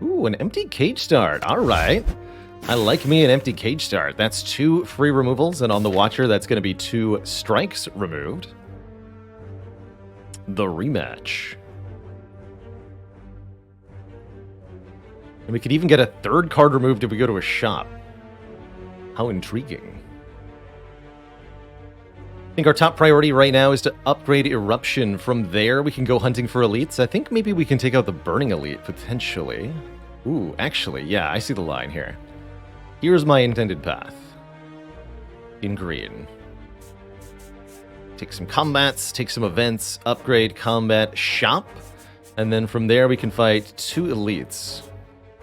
Ooh, an empty cage start. All right. I like me an empty cage start. That's 2 free removals, and on the Watcher, that's going to be 2 strikes removed. The rematch. And we could even get a 3rd card removed if we go to a shop. How intriguing. I think our top priority right now is to upgrade Eruption. From there, we can go hunting for elites. I think maybe we can take out the Burning Elite, potentially. Ooh, actually, yeah, I see the line here. Here's my intended path. In green. Take some combats, take some events, upgrade, combat, shop. And then from there, we can fight 2 elites.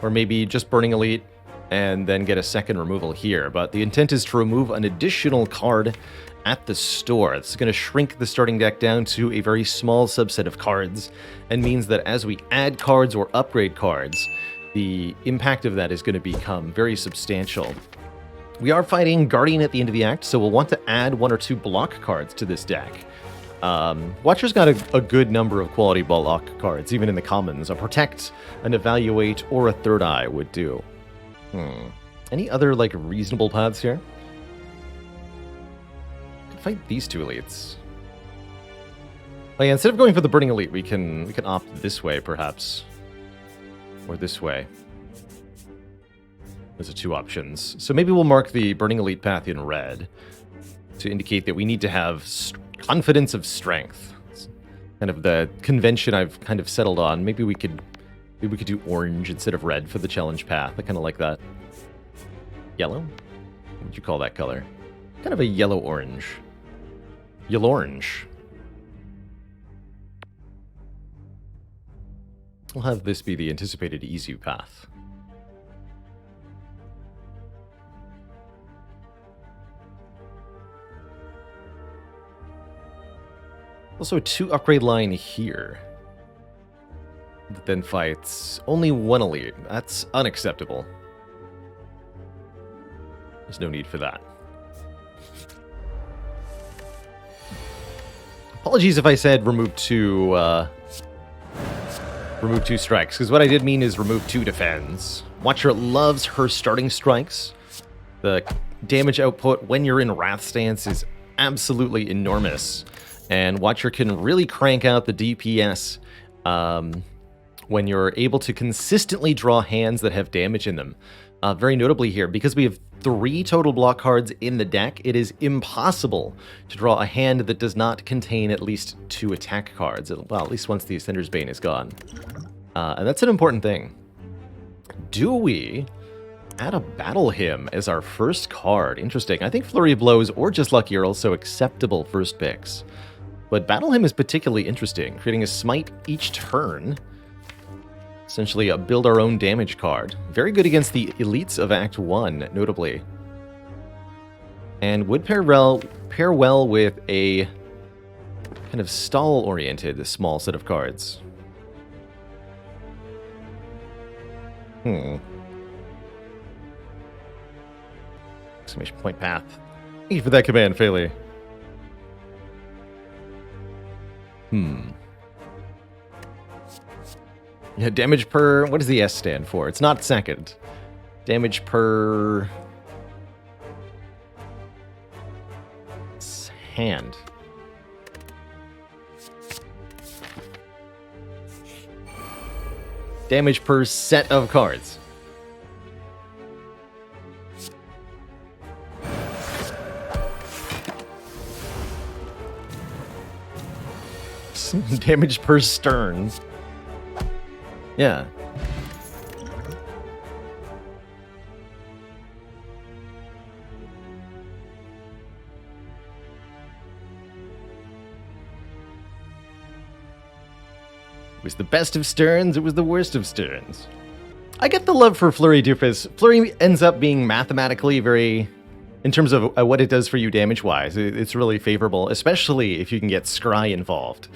Or maybe just Burning Elite, and then get a 2nd removal here. But the intent is to remove an additional card at the store. This is going to shrink the starting deck down to a very small subset of cards, and means that as we add cards or upgrade cards, the impact of that is going to become very substantial. We are fighting Guardian at the end of the act, so we'll want to add 1 or 2 block cards to this deck. Watcher's got a good number of quality block cards, even in the commons. A Protect, an Evaluate, or a Third Eye would do. Any other, like, reasonable paths here? Could fight these 2 elites. Oh yeah, instead of going for the Burning Elite, we can opt this way, perhaps. Or this way. Those are 2 options. So maybe we'll mark the Burning Elite path in red to indicate that we need to have confidence of strength. It's kind of the convention I've kind of settled on. Maybe we could do orange instead of red for the challenge path. I kind of like that. Yellow? What would you call that color? Kind of a yellow-orange. Yellow-orange. We'll have this be the anticipated easy path. Also, 2 upgrade line here. That then fights only 1 elite. That's unacceptable. There's no need for that. Apologies if I said remove 2 strikes, because what I did mean is remove 2 defends. Watcher loves her starting strikes. The damage output when you're in Wrath stance is absolutely enormous. And Watcher can really crank out the DPS when you're able to consistently draw hands that have damage in them. Very notably here, because we have 3 total block cards in the deck, it is impossible to draw a hand that does not contain at least 2 attack cards. Well, at least once the Ascender's Bane is gone. And that's an important thing. Do we add a Battle Hymn as our first card? Interesting. I think Flurry of Blows or Just Lucky are also acceptable first picks. But Battle Hymn is particularly interesting, creating a smite each turn. Essentially a build our own damage card. Very good against the elites of Act 1, notably. And would pair well with a kind of stall-oriented small set of cards. Exclamation point path. Thank you for that command, Phaley. Yeah, damage per... What does the S stand for? It's not second. Damage per... hand. Damage per set of cards. Damage per stern. Yeah. It was the best of Sterns, it was the worst of Sterns. I get the love for Flurry Doofus. Flurry ends up being mathematically very... In terms of what it does for you damage-wise, it's really favorable, especially if you can get Scry involved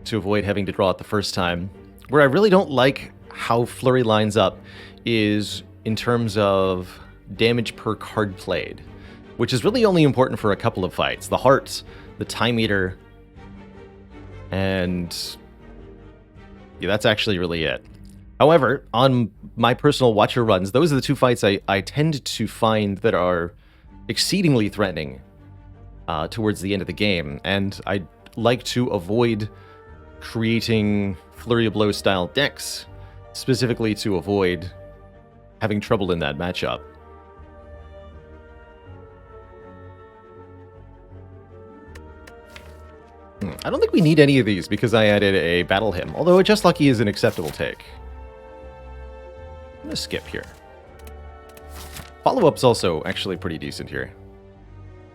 to avoid having to draw it the first time. Where I really don't like how Flurry lines up is in terms of damage per card played, which is really only important for a couple of fights. The Heart, the Time Eater, and... yeah, that's actually really it. However, on my personal Watcher runs, those are the two fights I tend to find that are exceedingly threatening towards the end of the game, and I like to avoid creating Flurry of Blows style decks, specifically to avoid having trouble in that matchup. I don't think we need any of these because I added a Battle Hymn, although a Just Lucky is an acceptable take. I'm going to skip here. Follow-up's also actually pretty decent here,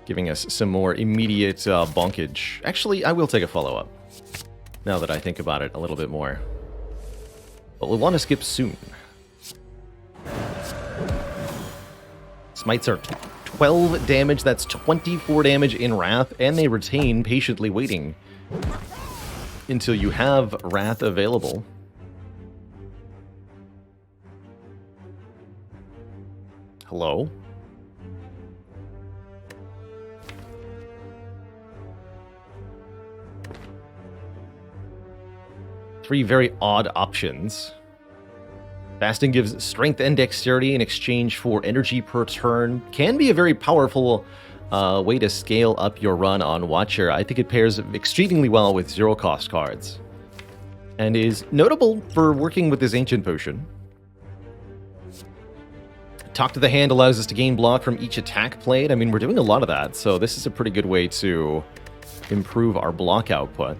giving us some more immediate bonkage. Actually, I will take a follow-up, now that I think about it a little bit more. But we'll want to skip soon. Smites are 12 damage, that's 24 damage in Wrath, and they retain patiently waiting until you have Wrath available. Hello? Three very odd options. Fasting gives strength and dexterity in exchange for energy per turn. Can be a very powerful way to scale up your run on Watcher. I think it pairs exceedingly well with zero-cost cards, and is notable for working with this Ancient Potion. Talk to the Hand allows us to gain block from each attack played. I mean, we're doing a lot of that, so this is a pretty good way to improve our block output.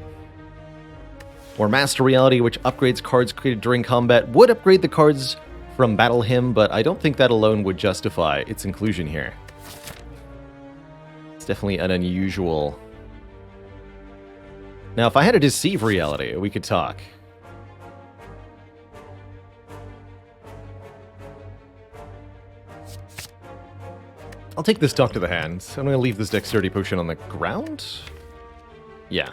Or Master Reality, which upgrades cards created during combat, would upgrade the cards from Battle Hymn, but I don't think that alone would justify its inclusion here. It's definitely an unusual... Now, if I had to Deceive Reality, we could talk. I'll take this Talk to the Hand. I'm going to leave this Dexterity Potion on the ground. Yeah.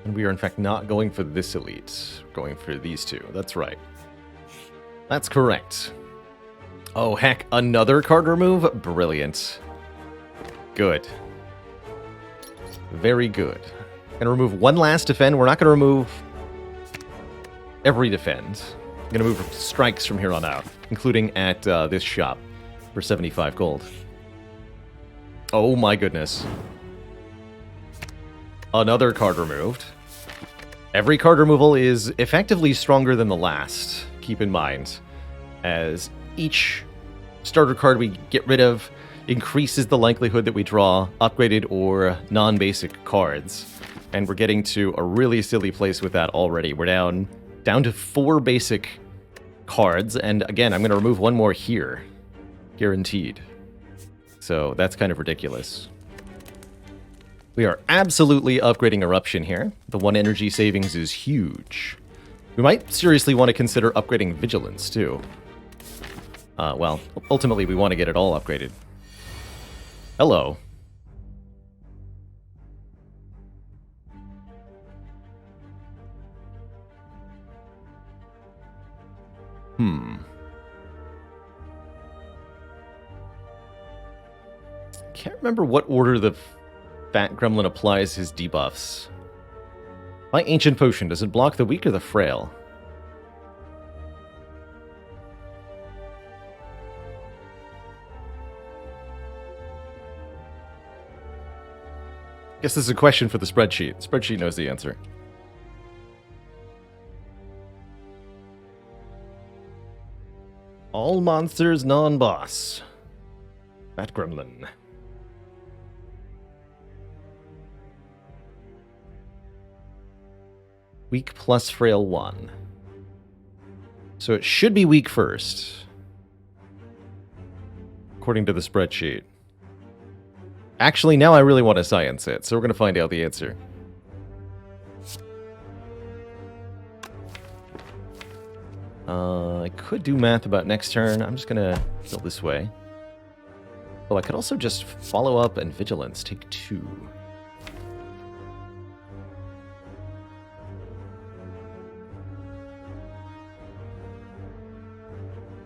And we are, in fact, not going for this elite. We're going for these two. That's right. That's correct. Oh, heck. Another card remove? Brilliant. Good. Very good. Going to remove one last defend. We're not going to remove every defend. I'm going to move strikes from here on out, including at this shop for 75 gold. Oh, my goodness. Another card removed. Every card removal is effectively stronger than the last, keep in mind, as each starter card we get rid of increases the likelihood that we draw upgraded or non-basic cards. And we're getting to a really silly place with that already. We're down to 4 basic cards, and again, I'm going to remove one more here. Guaranteed. So that's kind of ridiculous. We are absolutely upgrading Eruption here. The 1 energy savings is huge. We might seriously want to consider upgrading Vigilance, too. Well, ultimately we want to get it all upgraded. Hello. Can't remember what order the Fat Gremlin applies his debuffs. My Ancient Potion, does it block the weak or the frail? Guess this is a question for the spreadsheet. The spreadsheet knows the answer. All monsters non-boss. Fat Gremlin. Weak plus frail 1. So it should be weak first, according to the spreadsheet. Actually, now I really want to science it, so we're going to find out the answer. I could do math about next turn. I'm just going to go this way. Oh, I could also just follow up and Vigilance, take 2.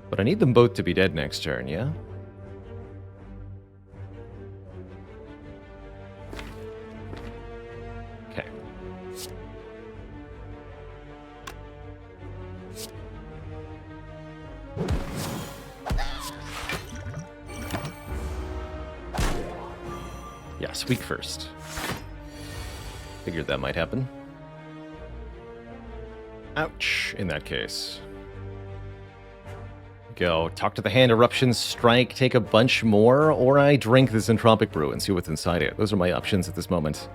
But I need them both to be dead next turn, yeah? Okay. Squeak first. Figured that might happen. Ouch, in that case. Go. Talk to the hand, Eruption, Strike, take a bunch more, or I drink this Entropic Brew and see what's inside it. Those are my options at this moment.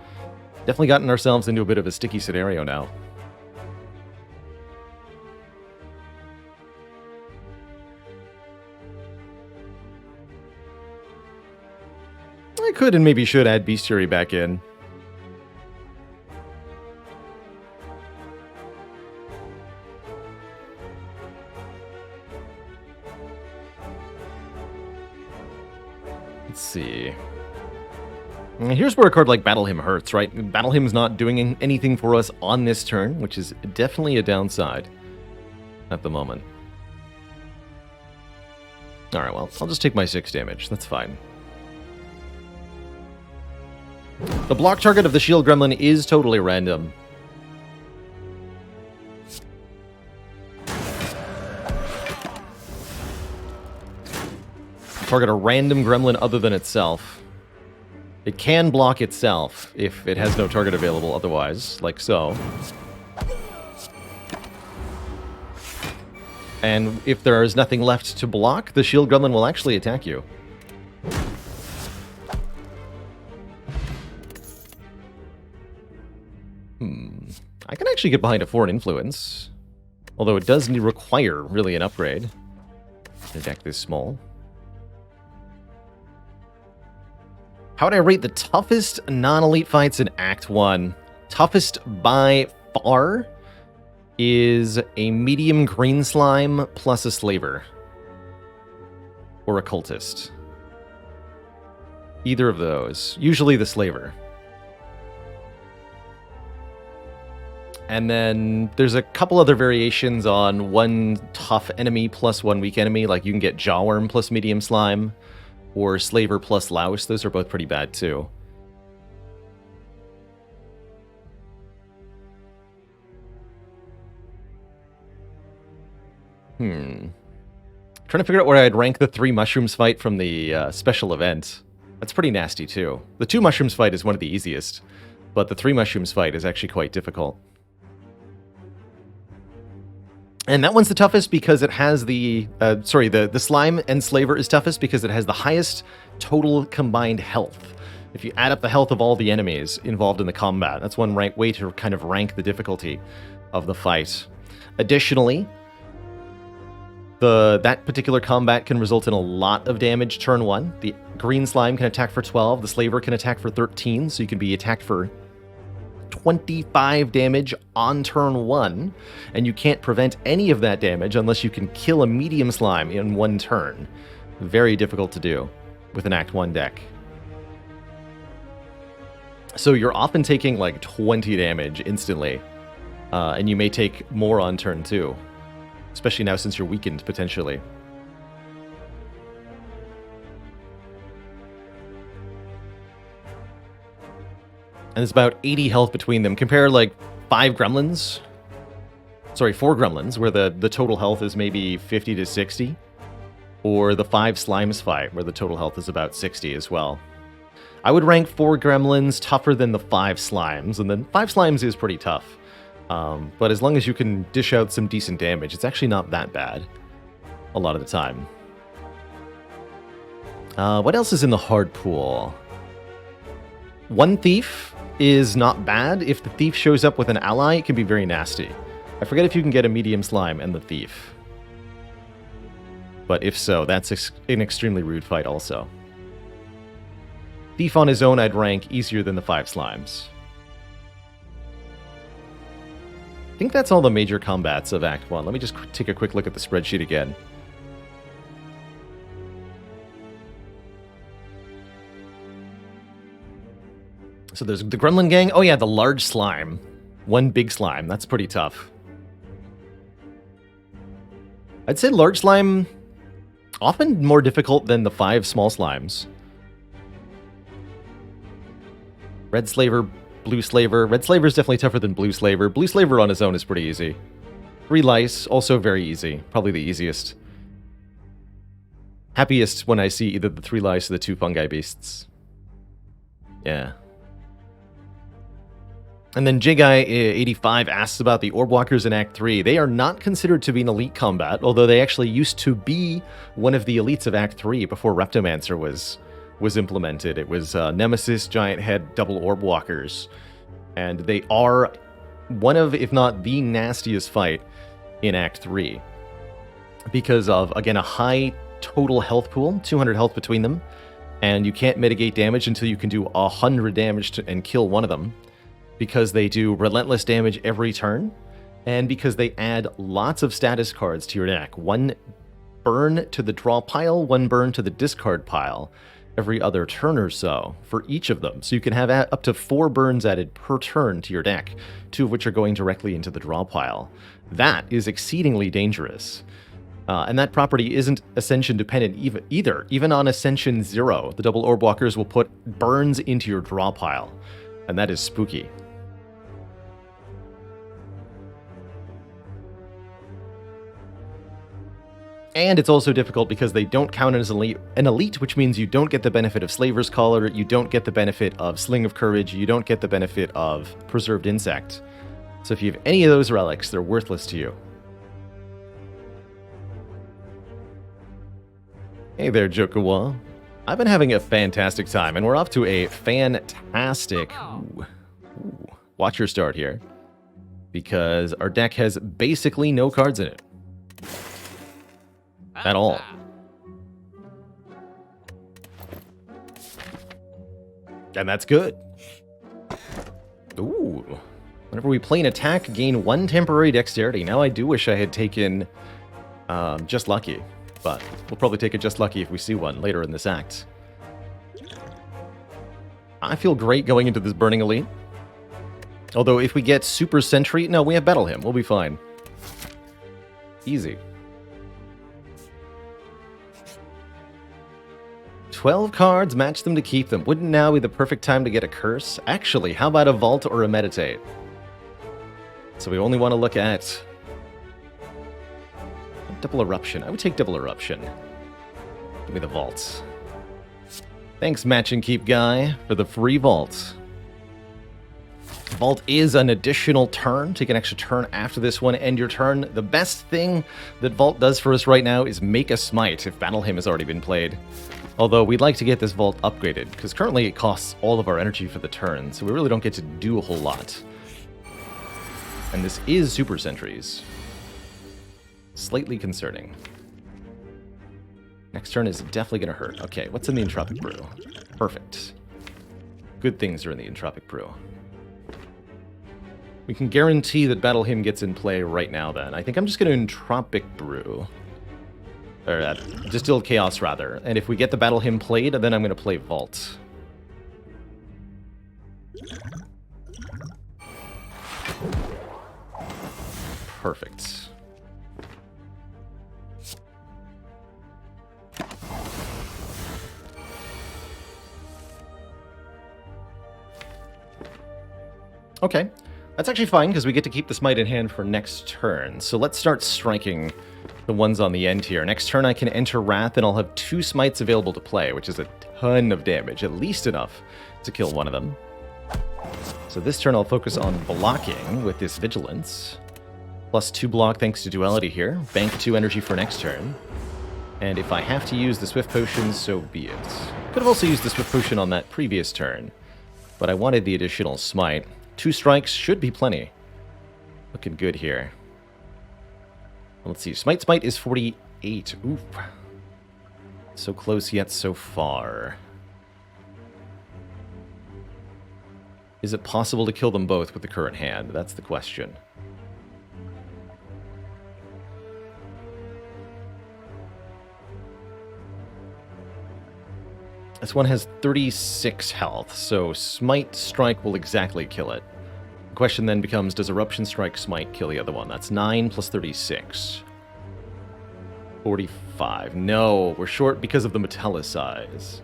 Definitely gotten ourselves into a bit of a sticky scenario now. I could and maybe should add Bestiary back in. Let's see. Here's where a card like Battle Hymn hurts, right? Battle Hymn's not doing anything for us on this turn, which is definitely a downside at the moment. Alright, well, I'll just take my 6 damage. That's fine. The block target of the Shield Gremlin is totally random. Target a random gremlin other than itself. It can block itself if it has no target available otherwise, like so. And if there is nothing left to block, the Shield Gremlin will actually attack you. I can actually get behind a Foreign Influence. Although it does require, really, an upgrade. A deck this small. How would I rate the toughest non-elite fights in Act 1? Toughest by far is a medium green slime plus a slaver. Or a cultist. Either of those. Usually the slaver. And then there's a couple other variations on one tough enemy plus one weak enemy. Like you can get Jawworm plus medium slime. Or Slaver plus Louse. Those are both pretty bad too. Trying to figure out where I'd rank the 3 mushrooms fight from the special event. That's pretty nasty too. The 2 mushrooms fight is one of the easiest. But the 3 mushrooms fight is actually quite difficult. And that one's the toughest because it has the... the slime and slaver is toughest because it has the highest total combined health. If you add up the health of all the enemies involved in the combat, that's one way to kind of rank the difficulty of the fight. Additionally, that particular combat can result in a lot of damage turn 1. The green slime can attack for 12, the slaver can attack for 13, so you can be attacked for 25 damage on turn 1, and you can't prevent any of that damage unless you can kill a medium slime in 1 turn. Very difficult to do with an Act 1 deck. So you're often taking like 20 damage instantly, and you may take more on turn 2, especially now since you're weakened potentially. And there's about 80 health between them. Compare like 4 gremlins, where the total health is maybe 50 to 60. Or the 5 slimes fight, where the total health is about 60 as well. I would rank 4 gremlins tougher than the 5 slimes, and then 5 slimes is pretty tough. But as long as you can dish out some decent damage, it's actually not that bad a lot of the time. What else is in the hard pool? 1 thief is not bad. If the thief shows up with an ally, it can be very nasty. I forget if you can get a medium slime and the thief. But if so, that's an extremely rude fight also. Thief on his own I'd rank easier than the 5 slimes. I think that's all the major combats of Act 1. Let me just take a quick look at the spreadsheet again. So there's the Gremlin Gang. Oh yeah, the large slime. 1 big slime. That's pretty tough. I'd say large slime often more difficult than the 5 small slimes. Red Slaver, Blue Slaver. Red Slaver is definitely tougher than Blue Slaver. Blue Slaver on his own is pretty easy. 3 Lice, also very easy. Probably the easiest. Happiest when I see either the 3 Lice or the 2 Fungi Beasts. Yeah. And then J-Guy85 asks about the Orb Walkers in Act 3. They are not considered to be an elite combat, although they actually used to be one of the elites of Act 3 before Reptomancer was implemented. It was Nemesis, Giant Head, Double Orb Walkers. And they are one of, if not the nastiest fight in Act 3. Because of, again, a high total health pool, 200 health between them. And you can't mitigate damage until you can do 100 damage and kill one of them. Because they do relentless damage every turn, and because they add lots of status cards to your deck. One burn to the draw pile, one burn to the discard pile, every other turn or so for each of them. So you can have up to 4 burns added per turn to your deck, 2 of which are going directly into the draw pile. That is exceedingly dangerous. And that property isn't Ascension dependent either. Even on Ascension 0, the Double Orb Walkers will put burns into your draw pile, and that is spooky. And it's also difficult because they don't count as an elite, which means you don't get the benefit of Slaver's Collar, you don't get the benefit of Sling of Courage, you don't get the benefit of Preserved Insect. So if you have any of those relics, they're worthless to you. Hey there, Jokawa. I've been having a fantastic time, and we're off to a fantastic Watcher start here. Because our deck has basically no cards in it. At all. And that's good. Ooh. Whenever we play an attack, gain 1 temporary dexterity. Now I do wish I had taken Just Lucky. But we'll probably take a Just Lucky if we see one later in this act. I feel great going into this Burning Elite. Although if we get Super Sentry... No, we have Battle Hymn. We'll be fine. Easy. 12 cards, match them to keep them. Wouldn't now be the perfect time to get a curse? Actually, how about a Vault or a Meditate? So we only want to look at... Double Eruption. I would take Double Eruption. Give me the Vault. Thanks, Match and Keep guy, for the free Vault. Vault is an additional turn. Take an extra turn after this one. End your turn. The best thing that Vault does for us right now is make a Smite if Battle Hymn has already been played. Although we'd like to get this Vault upgraded, because currently it costs all of our energy for the turn, so we really don't get to do a whole lot. And this is Super Sentries. Slightly concerning. Next turn is definitely going to hurt. Okay, what's in the Entropic Brew? Perfect. Good things are in the Entropic Brew. We can guarantee that Battle Hymn gets in play right now then. I think I'm just going to Entropic Brew. Or Distilled Chaos, rather. And if we get the Battle Hymn played, then I'm going to play Vault. Perfect. Okay. That's actually fine, because we get to keep the Smite in hand for next turn. So let's start striking the ones on the end here. Next turn I can enter Wrath, and I'll have 2 Smites available to play, which is a ton of damage, at least enough to kill one of them. So this turn I'll focus on blocking with this Vigilance. Plus 2 block thanks to Duality here. Bank 2 energy for next turn. And if I have to use the Swift Potion, so be it. Could have also used the Swift Potion on that previous turn, but I wanted the additional Smite. 2 strikes should be plenty. Looking good here. Let's see. Smite is 48. Oof. So close yet so far. Is it possible to kill them both with the current hand? That's the question. This one has 36 health, so Smite Strike will exactly kill it. The question then becomes, does Eruption Strike Smite kill the other one? That's 9 plus 36. 45. No, we're short because of the Metallicize.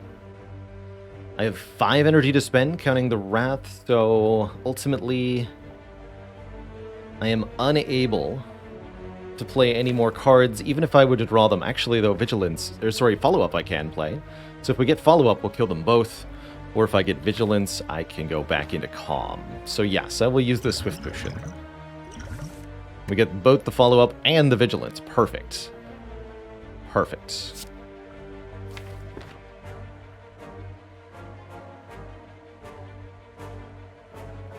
I have 5 energy to spend, counting the Wrath, so ultimately I am unable to play any more cards, even if I were to draw them. Actually, though, Follow-Up I can play. So if we get Follow-Up, we'll kill them both. Or if I get Vigilance, I can go back into Calm. So yes, I will use the Swift Potion. We get both the follow-up and the Vigilance. Perfect. Perfect.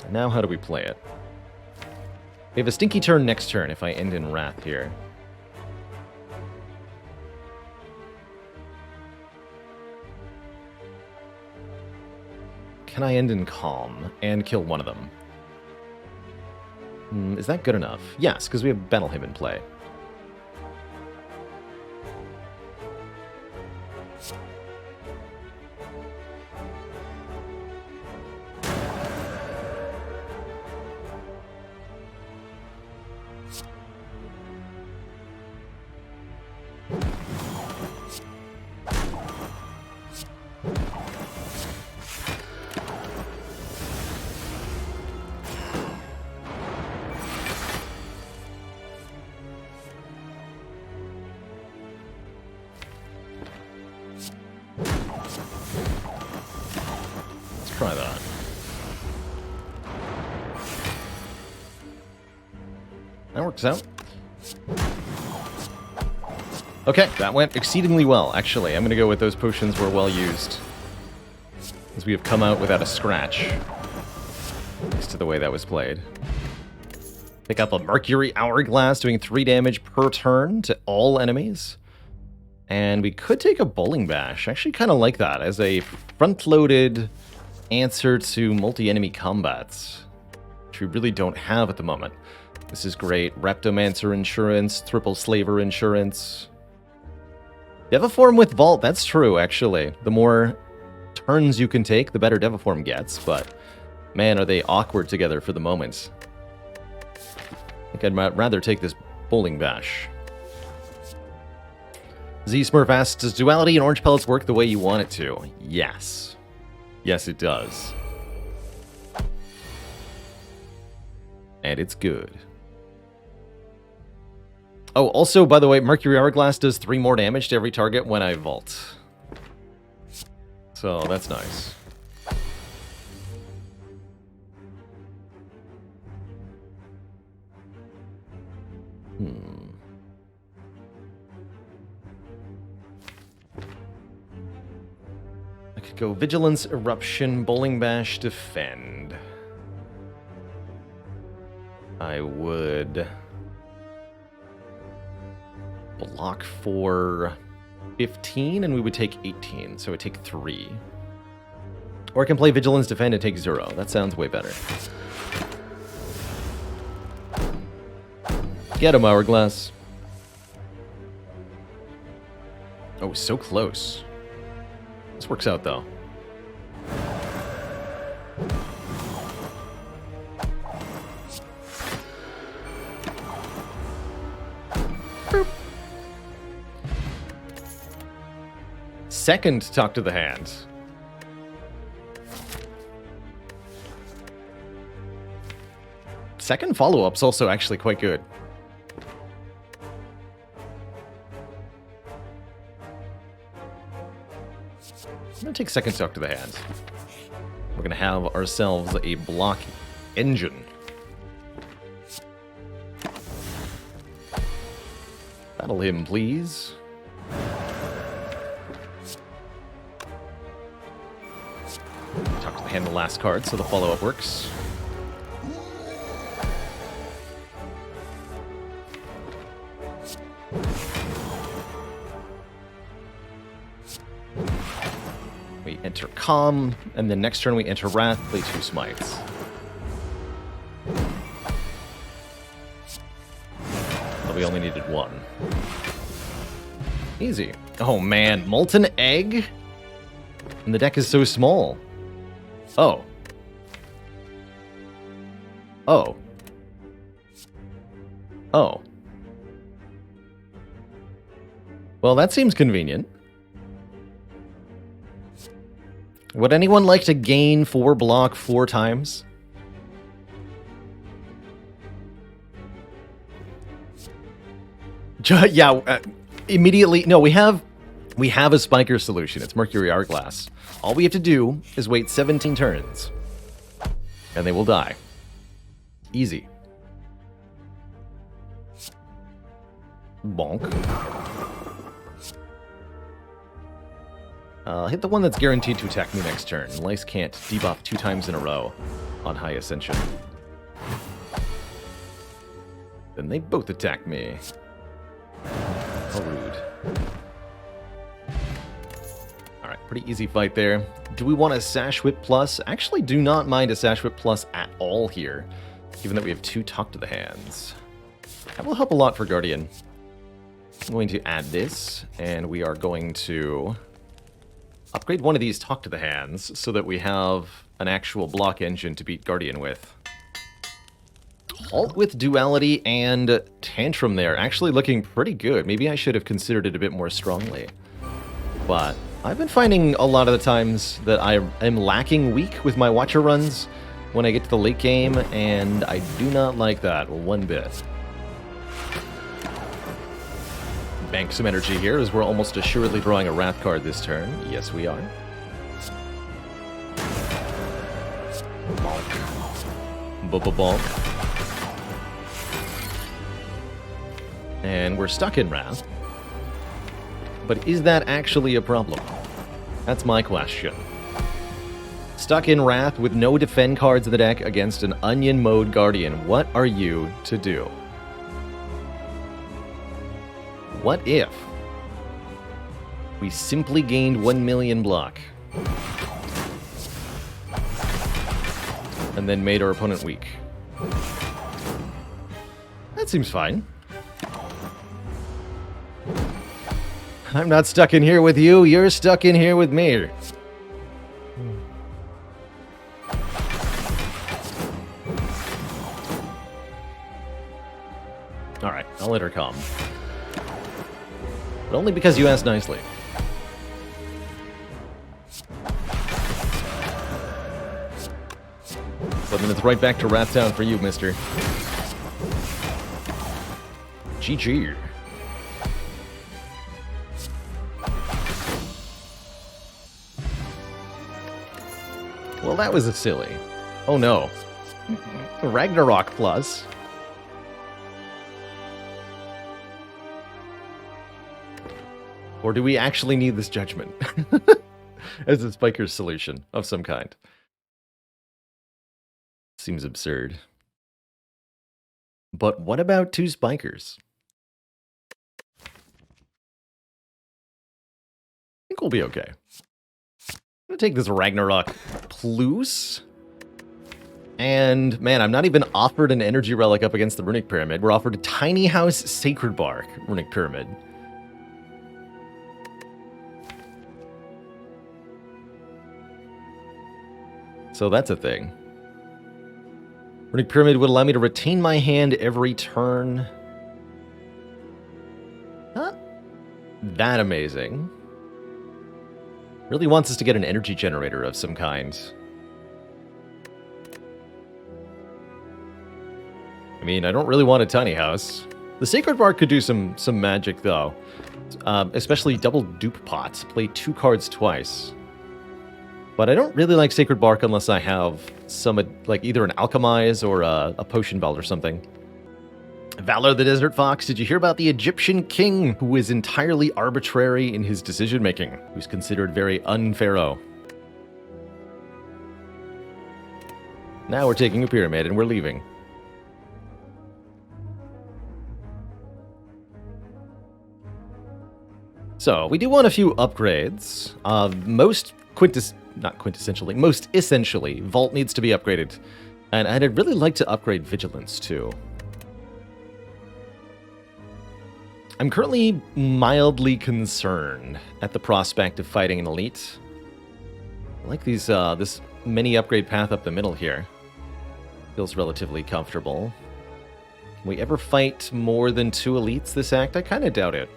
Now how do we play it? We have a stinky turn next turn if I end in Wrath here. Can I end in Calm and kill one of them? Is that good enough? Yes, because we have Battle Hymn in play. Try that. That works out. Okay, that went exceedingly well, actually. I'm going to go with those potions were well used, as we have come out without a scratch, thanks to the way that was played. Pick up a Mercury Hourglass, doing 3 damage per turn to all enemies. And we could take a Bowling Bash. I actually kind of like that as a front-loaded answer to multi-enemy combats, which we really don't have at the moment. This is great. Reptomancer insurance, triple slaver insurance. Deviform with Vault, that's true, actually. The more turns you can take, the better Deviform gets, but man, are they awkward together for the moment. I think I'd rather take this Bowling Bash. Z-Smurf asks, does Duality and Orange Pellets work the way you want it to? Yes. Yes, it does. And it's good. Oh, also, by the way, Mercury Hourglass does 3 more damage to every target when I vault. So, that's nice. I could go Vigilance, Eruption, Bowling Bash, Defend. I would block for 15, and we would take 18, so it would take 3. Or I can play Vigilance, Defend, and take 0. That sounds way better. Get him, Hourglass. Oh, so close. This works out, though. Boop. Second Talk to the Hand. Second follow-up's also actually quite good. I'm going to take second Talk to the Hand. We're going to have ourselves a block engine. Battle him, please. Talk to the Hand the last card, so the follow-up works. We enter Calm, and then next turn we enter Wrath, play 2 Smites. But we only needed 1. Easy. Oh man, Molten Egg? And the deck is so small. Oh. Oh. Oh. Well, that seems convenient. Would anyone like to gain 4 block 4 times? Yeah, immediately. No, we have We have a Spiker solution. It's Mercury Hourglass. All we have to do is wait 17 turns. And they will die. Easy. Bonk. Hit the one that's guaranteed to attack me next turn. Lice can't debuff 2 times in a row on High Ascension. Then they both attack me. How rude. Alright, pretty easy fight there. Do we want a Sash Whip Plus? Actually do not mind a Sash Whip Plus at all here, given that we have 2 Talk to the Hands. That will help a lot for Guardian. I'm going to add this, and we are going to upgrade one of these Talk to the Hands so that we have an actual block engine to beat Guardian with. Halt with Duality and Tantrum there. Actually looking pretty good. Maybe I should have considered it a bit more strongly. But I've been finding a lot of the times that I am lacking weak with my Watcher runs when I get to the late game, and I do not like that one bit. Bank some energy here, as we're almost assuredly drawing a Wrath card this turn. Yes, we are. Bonk. And we're stuck in Wrath. But is that actually a problem? That's my question. Stuck in Wrath with no defend cards in the deck against an Onion Mode Guardian. What are you to do? What if we simply gained 1 million block and then made our opponent weak? That seems fine. I'm not stuck in here with you, you're stuck in here with me. Alright, I'll let her come. But only because you asked nicely. But then it's right back to Wrath Town for you, mister. GG. Well, that was a silly. Oh no. Ragnarok Plus. Or do we actually need this judgment? As a Spiker's solution of some kind. Seems absurd. But what about 2 Spikers? I think we'll be okay. I'm gonna take this Ragnarok Plus. And, man, I'm not even offered an Energy Relic up against the Runic Pyramid. We're offered a Tiny House Sacred Bark Runic Pyramid. So that's a thing. Runic Pyramid would allow me to retain my hand every turn. Not that amazing. Really wants us to get an energy generator of some kind. I mean, I don't really want a tiny house. The Sacred Bark could do some magic, though. Especially double dupe pots. Play 2 cards twice. But I don't really like Sacred Bark unless I have some, like, either an Alchemize or a Potion Belt or something. Valor the Desert Fox, did you hear about the Egyptian king who is entirely arbitrary in his decision-making, who's considered very unpharaoh? Now we're taking a pyramid and we're leaving. So, we do want a few upgrades. Most essentially, Vault needs to be upgraded. And I'd really like to upgrade Vigilance, too. I'm currently mildly concerned at the prospect of fighting an elite. I like these, this mini upgrade path up the middle here. Feels relatively comfortable. Can we ever fight more than 2 elites this act? I kind of doubt it.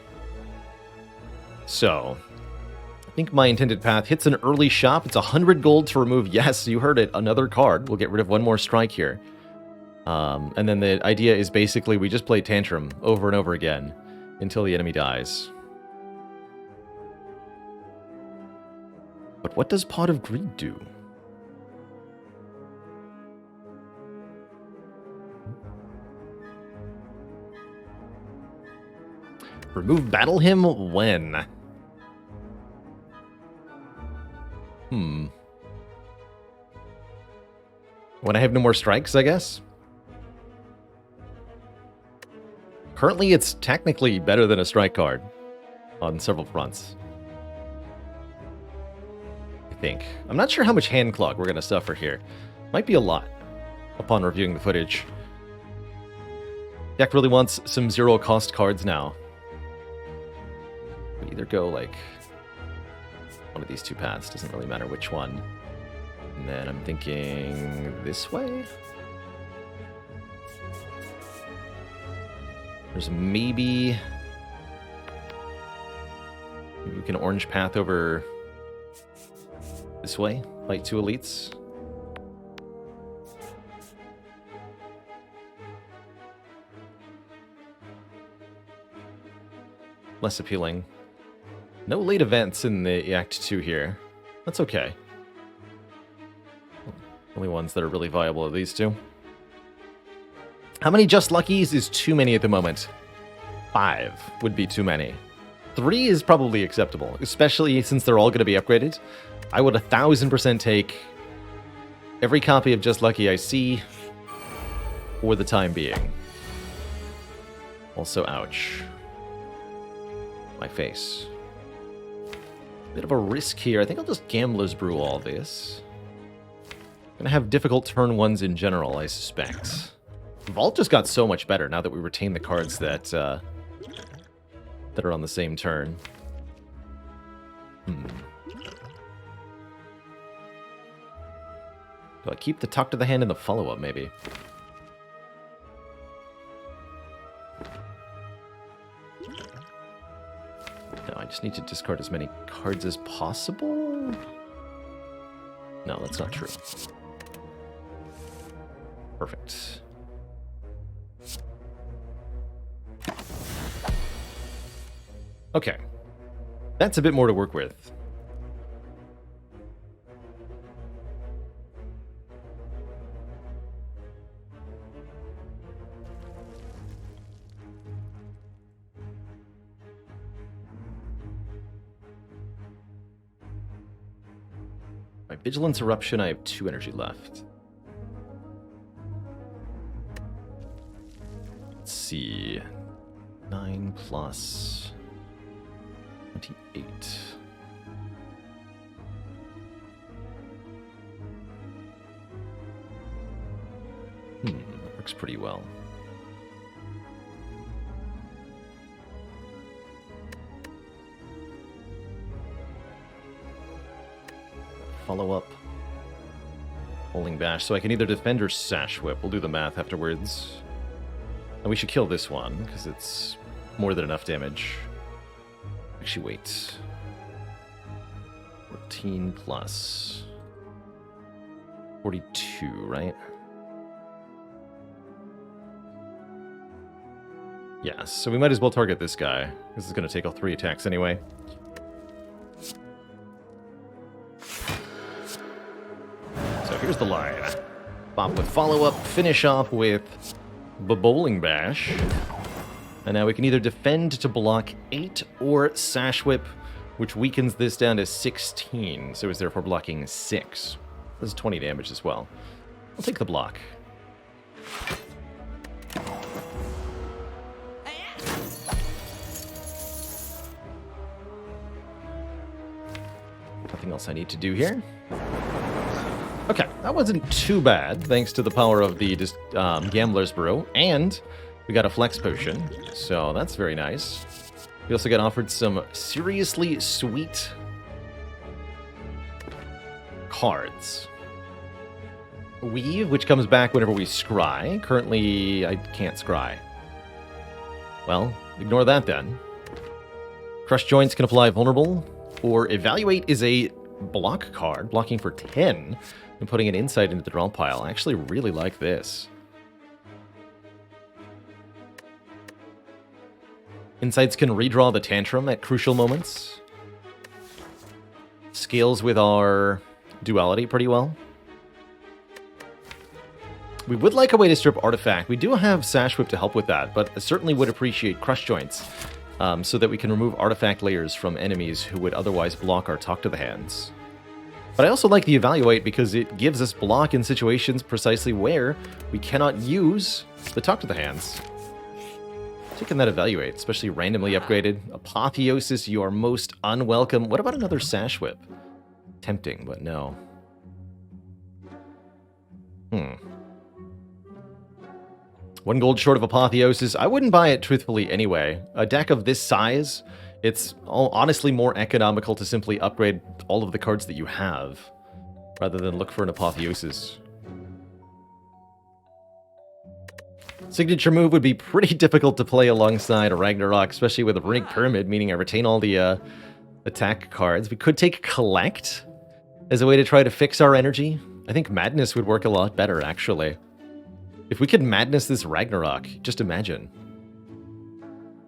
So, I think my intended path hits an early shop. It's 100 gold to remove, yes, you heard it, another card. We'll get rid of 1 more strike here. And then the idea is basically we just play Tantrum over and over again until the enemy dies. But what does Pot of Greed do? Remove Battle Hymn when? When I have no more strikes, I guess? Currently, it's technically better than a strike card on several fronts. I think. I'm not sure how much hand clog we're going to suffer here. Might be a lot upon reviewing the footage. Deck really wants some zero-cost cards now. We either go, like, one of these two paths. Doesn't really matter which one. And then I'm thinking this way? There's maybe we can orange path over this way. Fight two elites. Less appealing. No late events in the Act 2 here. That's okay. Only ones that are really viable are these two. How many Just Luckies is too many at the moment? 5 would be too many. 3 is probably acceptable, especially since they're all going to be upgraded. I would 1000% take every copy of Just Lucky I see for the time being. Also, ouch. My face. Bit of a risk here. I think I'll just Gambler's Brew all this. Gonna have difficult turn ones in general, I suspect. Vault just got so much better now that we retain the cards that that are on the same turn. Do I keep the Tuck to the Hand in the follow-up, maybe? No, I just need to discard as many cards as possible? No, that's not true. Perfect. Okay. That's a bit more to work with. My Vigilance Eruption, I have 2 energy left. Let's see. 9 plus 28. That works pretty well. Follow up. Holding Bash. So I can either defend or Sash Whip. We'll do the math afterwards. And we should kill this one, because it's more than enough damage. Actually, wait. 14 plus 42, right? Yeah, so we might as well target this guy. This is going to take all 3 attacks anyway. So here's the line. Bop with follow-up, finish off with Bowling Bash. And now we can either defend to block 8 or Sash Whip, which weakens this down to 16, so is therefore blocking 6. This is 20 damage as well. I'll take the block. Nothing else I need to do here. Okay, that wasn't too bad, thanks to the power of the Gambler's Brew, and we got a Flex Potion, so that's very nice. We also got offered some seriously sweet cards. Weave, which comes back whenever we scry. Currently, I can't scry. Well, ignore that then. Crush Joints can apply Vulnerable, or Evaluate is a block card, blocking for 10, and putting an Insight into the draw pile. I actually really like this. Insights can redraw the Tantrum at crucial moments. scales with our duality pretty well. We would like a way to strip Artifact. We do have Sash Whip to help with that, but I certainly would appreciate Crush Joints so that we can remove Artifact layers from enemies who would otherwise block our Talk to the Hands. But I also like the Evaluate because it gives us block in situations precisely where we cannot use the Talk to the Hands. Taking that Evaluate, especially randomly upgraded. Apotheosis, you are most unwelcome. What about another Sash Whip? Tempting, but no. One gold short of Apotheosis. I wouldn't buy it truthfully anyway. A deck of this size, it's honestly more economical to simply upgrade all of the cards that you have, rather than look for an Apotheosis. Signature move would be pretty difficult to play alongside a Ragnarok, especially with a Runic Pyramid, meaning I retain all the attack cards. We could take Collect as a way to try to fix our energy. I think Madness would work a lot better, actually. If we could Madness this Ragnarok, just imagine.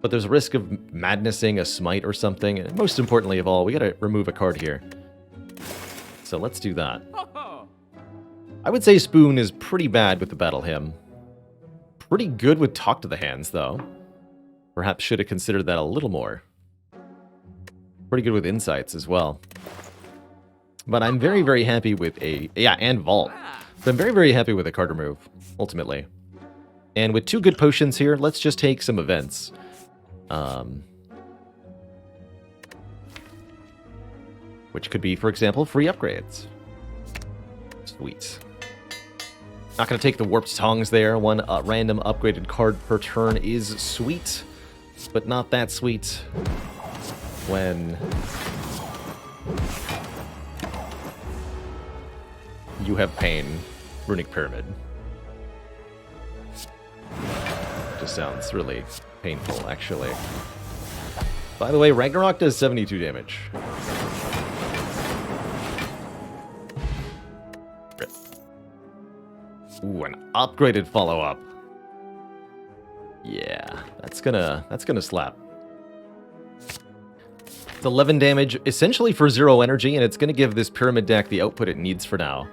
But there's a risk of Madnessing a Smite or something, and most importantly of all, we gotta remove a card here. So let's do that. I would say Spoon is pretty bad with the Battle Hymn. Pretty good with Talk to the Hands, though. Perhaps should have considered that a little more. Pretty good with Insights as well. But I'm very, very happy with a... Yeah, and Vault. But I'm very, very happy with a card remove, ultimately. And with 2 good potions here, let's just take some events. Which could be, for example, free upgrades. Sweet. Not going to take the Warped Tongs there. One random upgraded card per turn is sweet, but not that sweet when you have Pain, Runic Pyramid. Just sounds really painful, actually. By the way, Ragnarok does 72 damage. Ooh, an upgraded follow-up. Yeah, that's gonna slap. It's 11 damage, essentially for 0 energy, and it's gonna give this Pyramid deck the output it needs for now.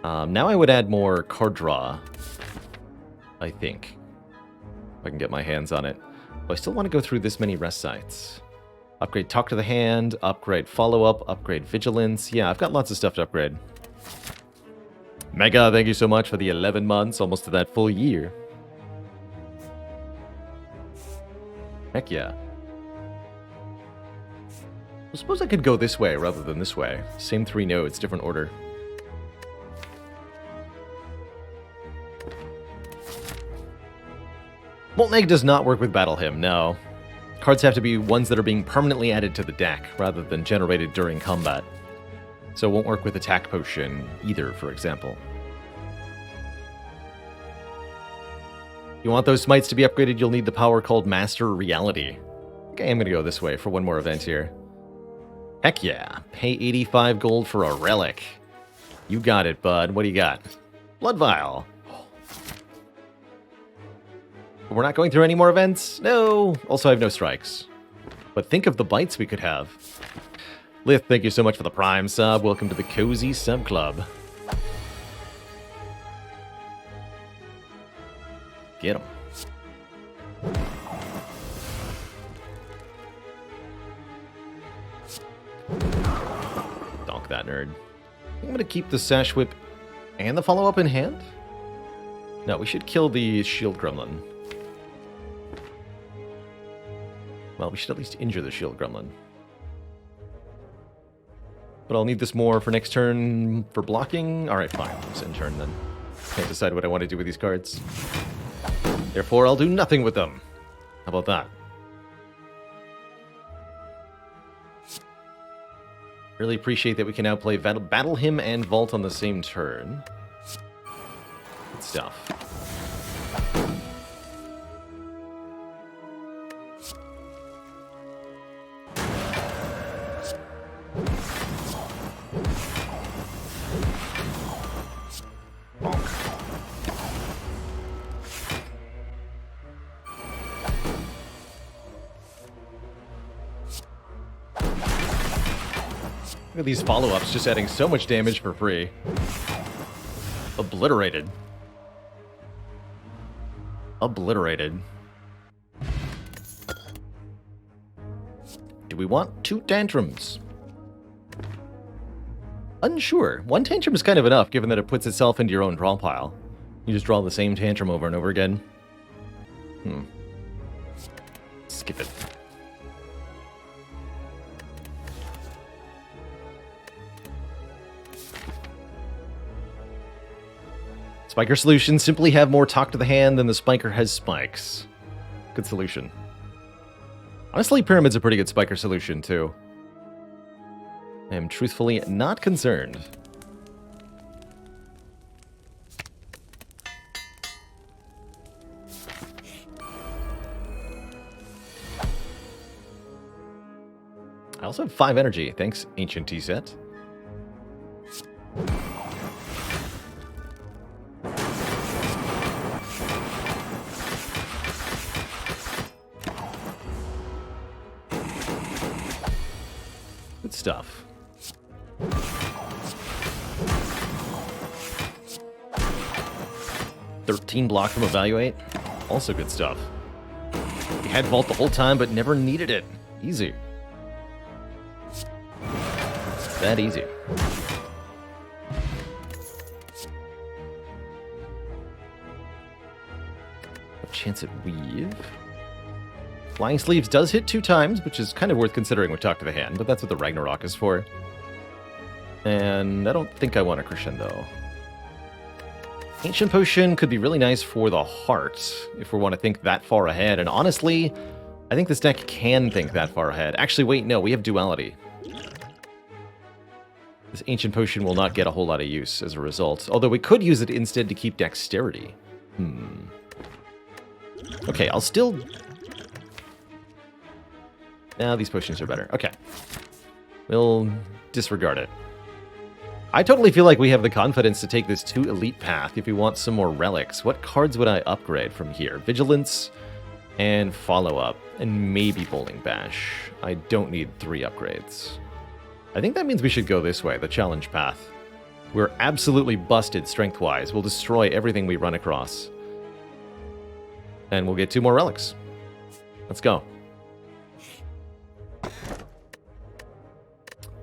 Now I would add more card draw, I think. If I can get my hands on it. But I still want to go through this many rest sites. Upgrade Talk to the Hand, upgrade Follow-Up, upgrade Vigilance. Yeah, I've got lots of stuff to upgrade. Mega, thank you so much for the 11 months, almost to that full year. Heck yeah. I suppose I could go this way rather than this way. Same 3 nodes, different order. Molten Egg does not work with Battle Hymn, no. Cards have to be ones that are being permanently added to the deck, rather than generated during combat. So it won't work with Attack Potion either, for example. You want those smites to be upgraded, you'll need the power called Master Reality. Okay, I'm gonna go this way for one more event here. Heck yeah, pay 85 gold for a relic. You got it, bud. What do you got? Blood Vial. We're not going through any more events? No. Also, I have no strikes. But think of the bites we could have. Lith, thank you so much for the Prime sub. Welcome to the Cozy Sub Club. Get him. Donk that nerd. I'm going to keep the Sash Whip and the follow-up in hand? No, we should kill the Shield Gremlin. Well, we should at least injure the Shield Gremlin. But I'll need this more for next turn for blocking. Alright, fine. It's in turn then. Can't decide what I want to do with these cards. Therefore, I'll do nothing with them. How about that? Really appreciate that we can now play Battle Hymn and Vault on the same turn. Good stuff. Look at these follow-ups just adding so much damage for free. Obliterated. Obliterated. Do we want 2 tantrums? Unsure. 1 tantrum is kind of enough, given that it puts itself into your own draw pile. You just draw the same tantrum over and over again. Skip it. Spiker solution, simply have more talk to the hand than the spiker has spikes. Good solution. Honestly, Pyramid's a pretty good spiker solution, too. I am truthfully not concerned. I also have 5 energy. Thanks, Ancient T-Set. Good stuff. $13 block from Evaluate. Also good stuff. We had Vault the whole time, but never needed it. Easy. That easy. A chance at Weave. Flying Sleeves does hit 2 times, which is kind of worth considering with Talk to the Hand, but that's what the Ragnarok is for. And I don't think I want a Crescendo. Ancient Potion could be really nice for the heart, if we want to think that far ahead. And honestly, I think this deck can think that far ahead. Actually, wait, no, we have Duality. This Ancient Potion will not get a whole lot of use as a result, although we could use it instead to keep Dexterity. Okay, I'll still... Now these potions are better. Okay. We'll disregard it. I totally feel like we have the confidence to take this to Elite Path if we want some more relics. What cards would I upgrade from here? Vigilance and Follow-Up, and maybe Bowling Bash. I don't need 3 upgrades. I think that means we should go this way, the Challenge Path. We're absolutely busted strength-wise. We'll destroy everything we run across. And we'll get 2 more relics. Let's go.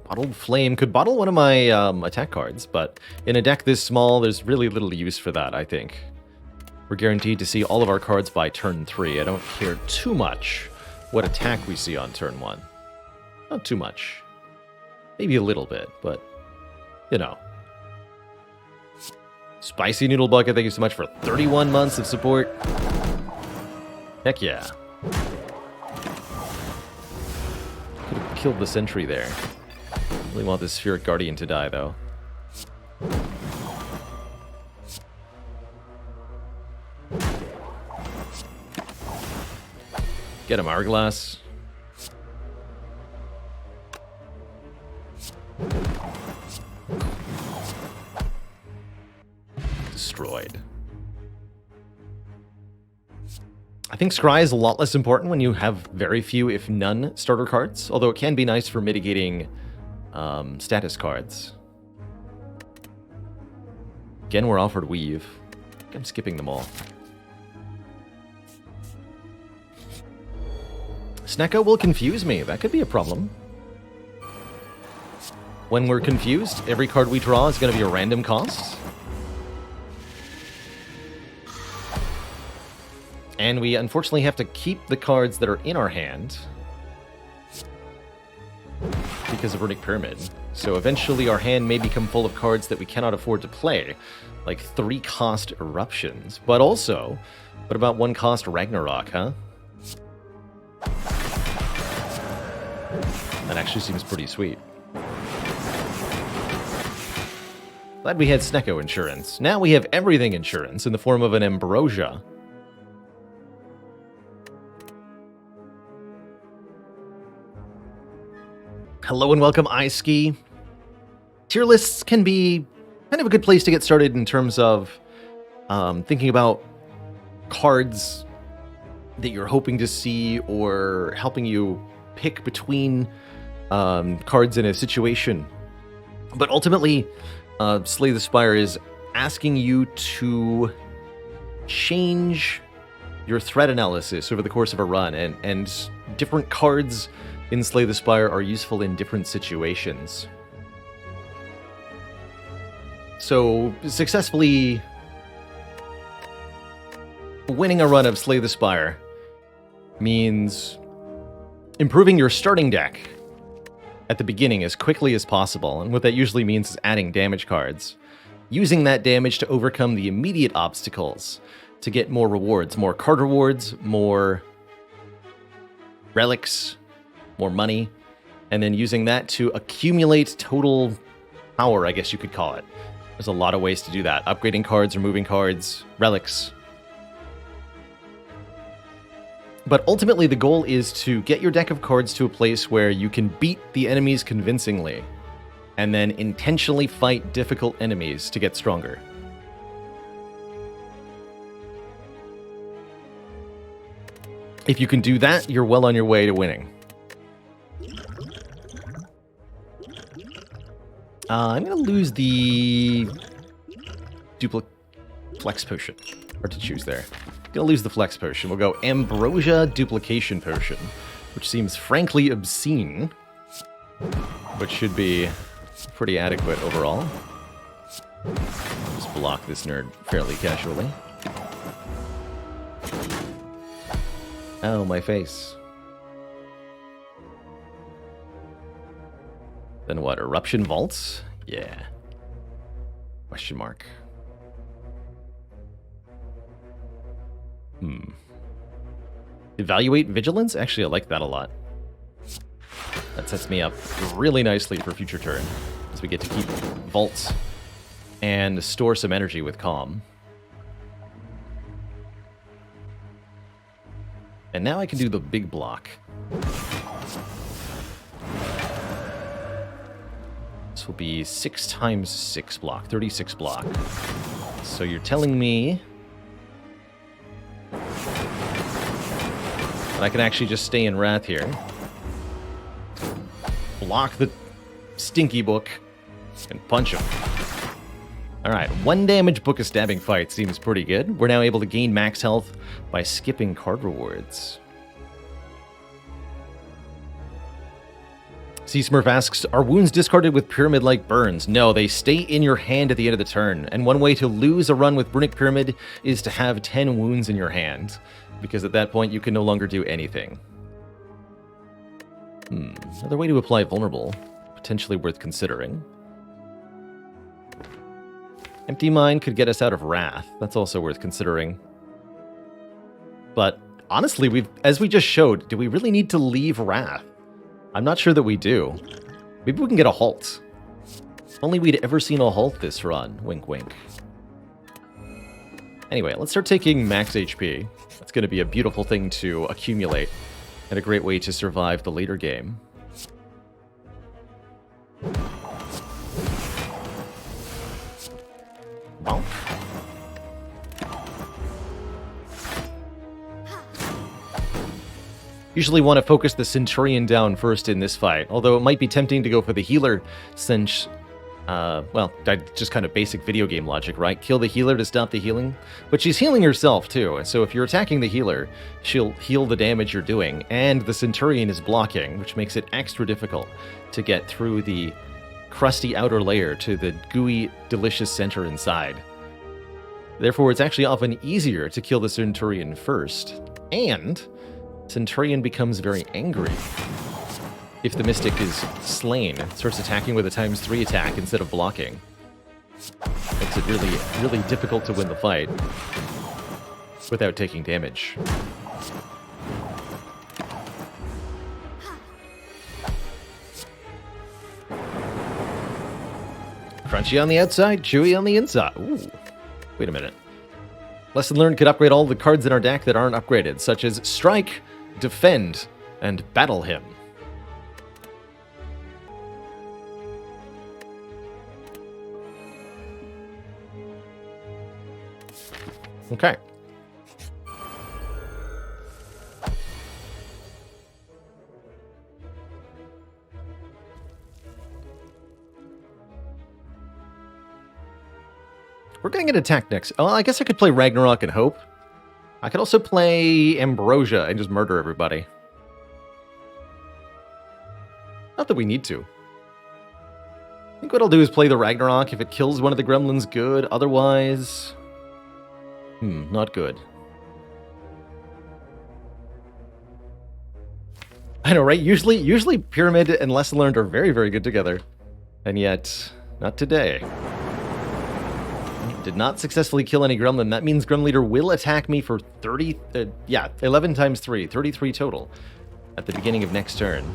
Bottled Flame could bottle one of my attack cards, but in a deck this small, there's really little use for that, I think. We're guaranteed to see all of our cards by turn 3. I don't care too much what attack we see on turn 1. Not too much. Maybe a little bit, but, you know. Spicy Noodle Bucket, thank you so much for 31 months of support. Heck yeah. Could have killed the sentry there. Really want this Spheric Guardian to die, though. Get him, Hourglass. Destroyed. I think Scry is a lot less important when you have very few, if none, starter cards, although it can be nice for mitigating status cards. Again, we're offered Weave. I'm skipping them all. Snecko will confuse me. That could be a problem. When we're confused, every card we draw is going to be a random cost. And we unfortunately have to keep the cards that are in our hand because of Runic Pyramid. So eventually our hand may become full of cards that we cannot afford to play, like 3-cost Eruptions. But also, what about 1-cost Ragnarok, huh? That actually seems pretty sweet. Glad we had Snecko insurance. Now we have everything insurance in the form of an Ambrosia. Hello and welcome, iSki. Tier lists can be kind of a good place to get started in terms of thinking about cards that you're hoping to see or helping you pick between cards in a situation But ultimately, Slay the Spire is asking you to change your threat analysis over the course of a run, and different cards in Slay the Spire are useful in different situations. So, successfully winning a run of Slay the Spire means improving your starting deck at the beginning as quickly as possible, and what that usually means is adding damage cards. Using that damage to overcome the immediate obstacles to get more rewards, more card rewards, more relics, more money, and then using that to accumulate total power, I guess you could call it. There's a lot of ways to do that. Upgrading cards, removing cards, relics. But ultimately, the goal is to get your deck of cards to a place where you can beat the enemies convincingly, and then intentionally fight difficult enemies to get stronger. If you can do that, you're well on your way to winning. I'm going to lose the Flex Potion. Hard to choose there. Going to lose the Flex Potion. We'll go Ambrosia Duplication Potion, which seems frankly obscene, but should be pretty adequate overall. Just block this nerd fairly casually. Oh, my face. Then what? Eruption Vaults? Yeah. Question mark. Evaluate Vigilance? Actually, I like that a lot. That sets me up really nicely for future turn, as we get to keep vaults and store some energy with Calm. And now I can do the big block. This will be 6 times 6 block, 36 block. So you're telling me that I can actually just stay in Wrath here, block the Stinky Book, and punch him. Alright, 1 damage Book of Stabbing Fight seems pretty good. We're now able to gain max health by skipping card rewards. C-Smurf asks, are wounds discarded with Pyramid-like burns? No, they stay in your hand at the end of the turn, and one way to lose a run with Runic Pyramid is to have 10 wounds in your hand, because at that point you can no longer do anything. Another way to apply Vulnerable, potentially worth considering. Empty Mind could get us out of Wrath. That's also worth considering. But honestly, as we just showed, do we really need to leave Wrath? I'm not sure that we do. Maybe we can get a halt. If only we'd ever seen a halt this run. Wink, wink. Anyway, let's start taking max HP. That's going to be a beautiful thing to accumulate, and a great way to survive the later game. Bonk. Usually want to focus the Centurion down first in this fight, although it might be tempting to go for the healer since, well, just kind of basic video game logic, right? Kill the healer to stop the healing. But she's healing herself too, and so if you're attacking the healer, she'll heal the damage you're doing, and the Centurion is blocking, which makes it extra difficult to get through the crusty outer layer to the gooey, delicious center inside. Therefore, it's actually often easier to kill the Centurion first, and Centurion becomes very angry if the Mystic is slain. It starts attacking with a ×3 attack instead of blocking. Makes it really, really difficult to win the fight without taking damage. Crunchy on the outside, chewy on the inside. Ooh, wait a minute. Lesson learned could upgrade all the cards in our deck that aren't upgraded, such as Strike, Defend, and Battle Hymn. Okay. We're going to get attacked next. Oh, I guess I could play Ragnarok and Hope. I could also play Ambrosia and just murder everybody. Not that we need to. I think what I'll do is play the Ragnarok. If it kills one of the gremlins, good. Otherwise... not good. I know, right? Usually Pyramid and Lesson Learned are very, very good together. And yet, not today. Did not successfully kill any gremlin. That means Grem Leader will attack me for 11 times 3, 33 total at the beginning of next turn.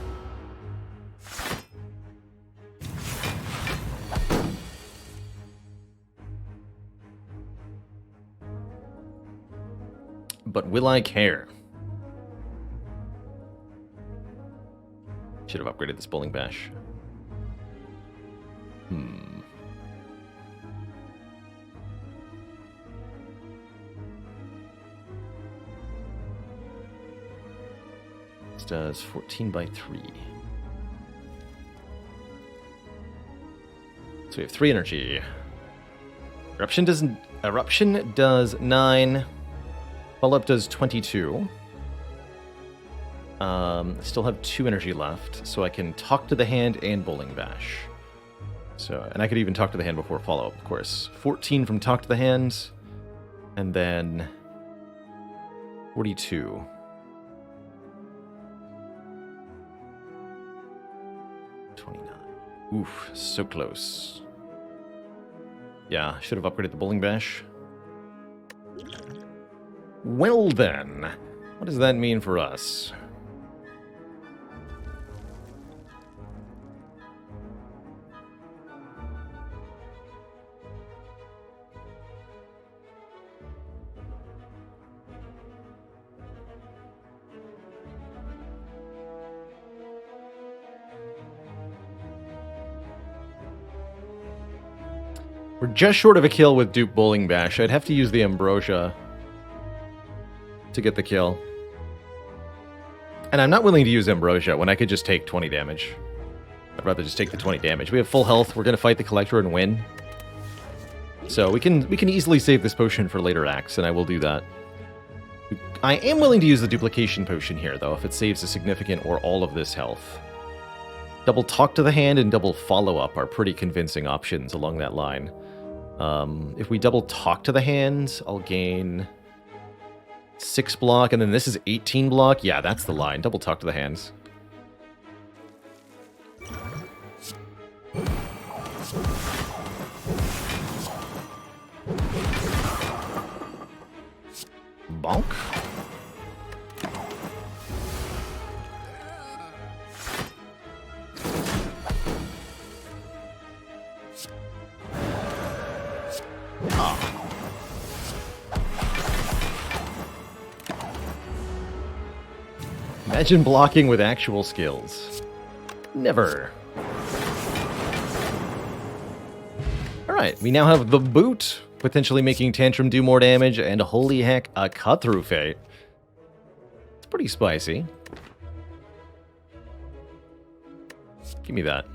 But will I care? Should have upgraded this bowling bash. This does 14 by 3. So we have 3 energy. Eruption does 9. Follow-up does 22. Still have 2 energy left, so I can talk to the hand and bowling bash. So, and I could even talk to the hand before follow-up, of course. 14 from talk to the hand, and then 42. Oof, so close. Yeah, should have upgraded the bowling bash. Well then, what does that mean for us? We're just short of a kill with Dupe Bowling Bash. I'd have to use the Ambrosia to get the kill. And I'm not willing to use Ambrosia when I could just take 20 damage. I'd rather just take the 20 damage. We have full health. We're going to fight the Collector and win. So we can easily save this potion for later acts, and I will do that. I am willing to use the Duplication Potion here, though, if it saves a significant or all of this health. Double Talk to the Hand and double Follow-Up are pretty convincing options along that line. If we double Talk to the Hand, I'll gain 6 block, and then this is 18 block. Yeah, that's the line. Double Talk to the Hands. Bonk. Imagine blocking with actual skills. Never. Alright, we now have the boot, potentially making Tantrum do more damage, and holy heck, a cut-through fate. It's pretty spicy. Give me that.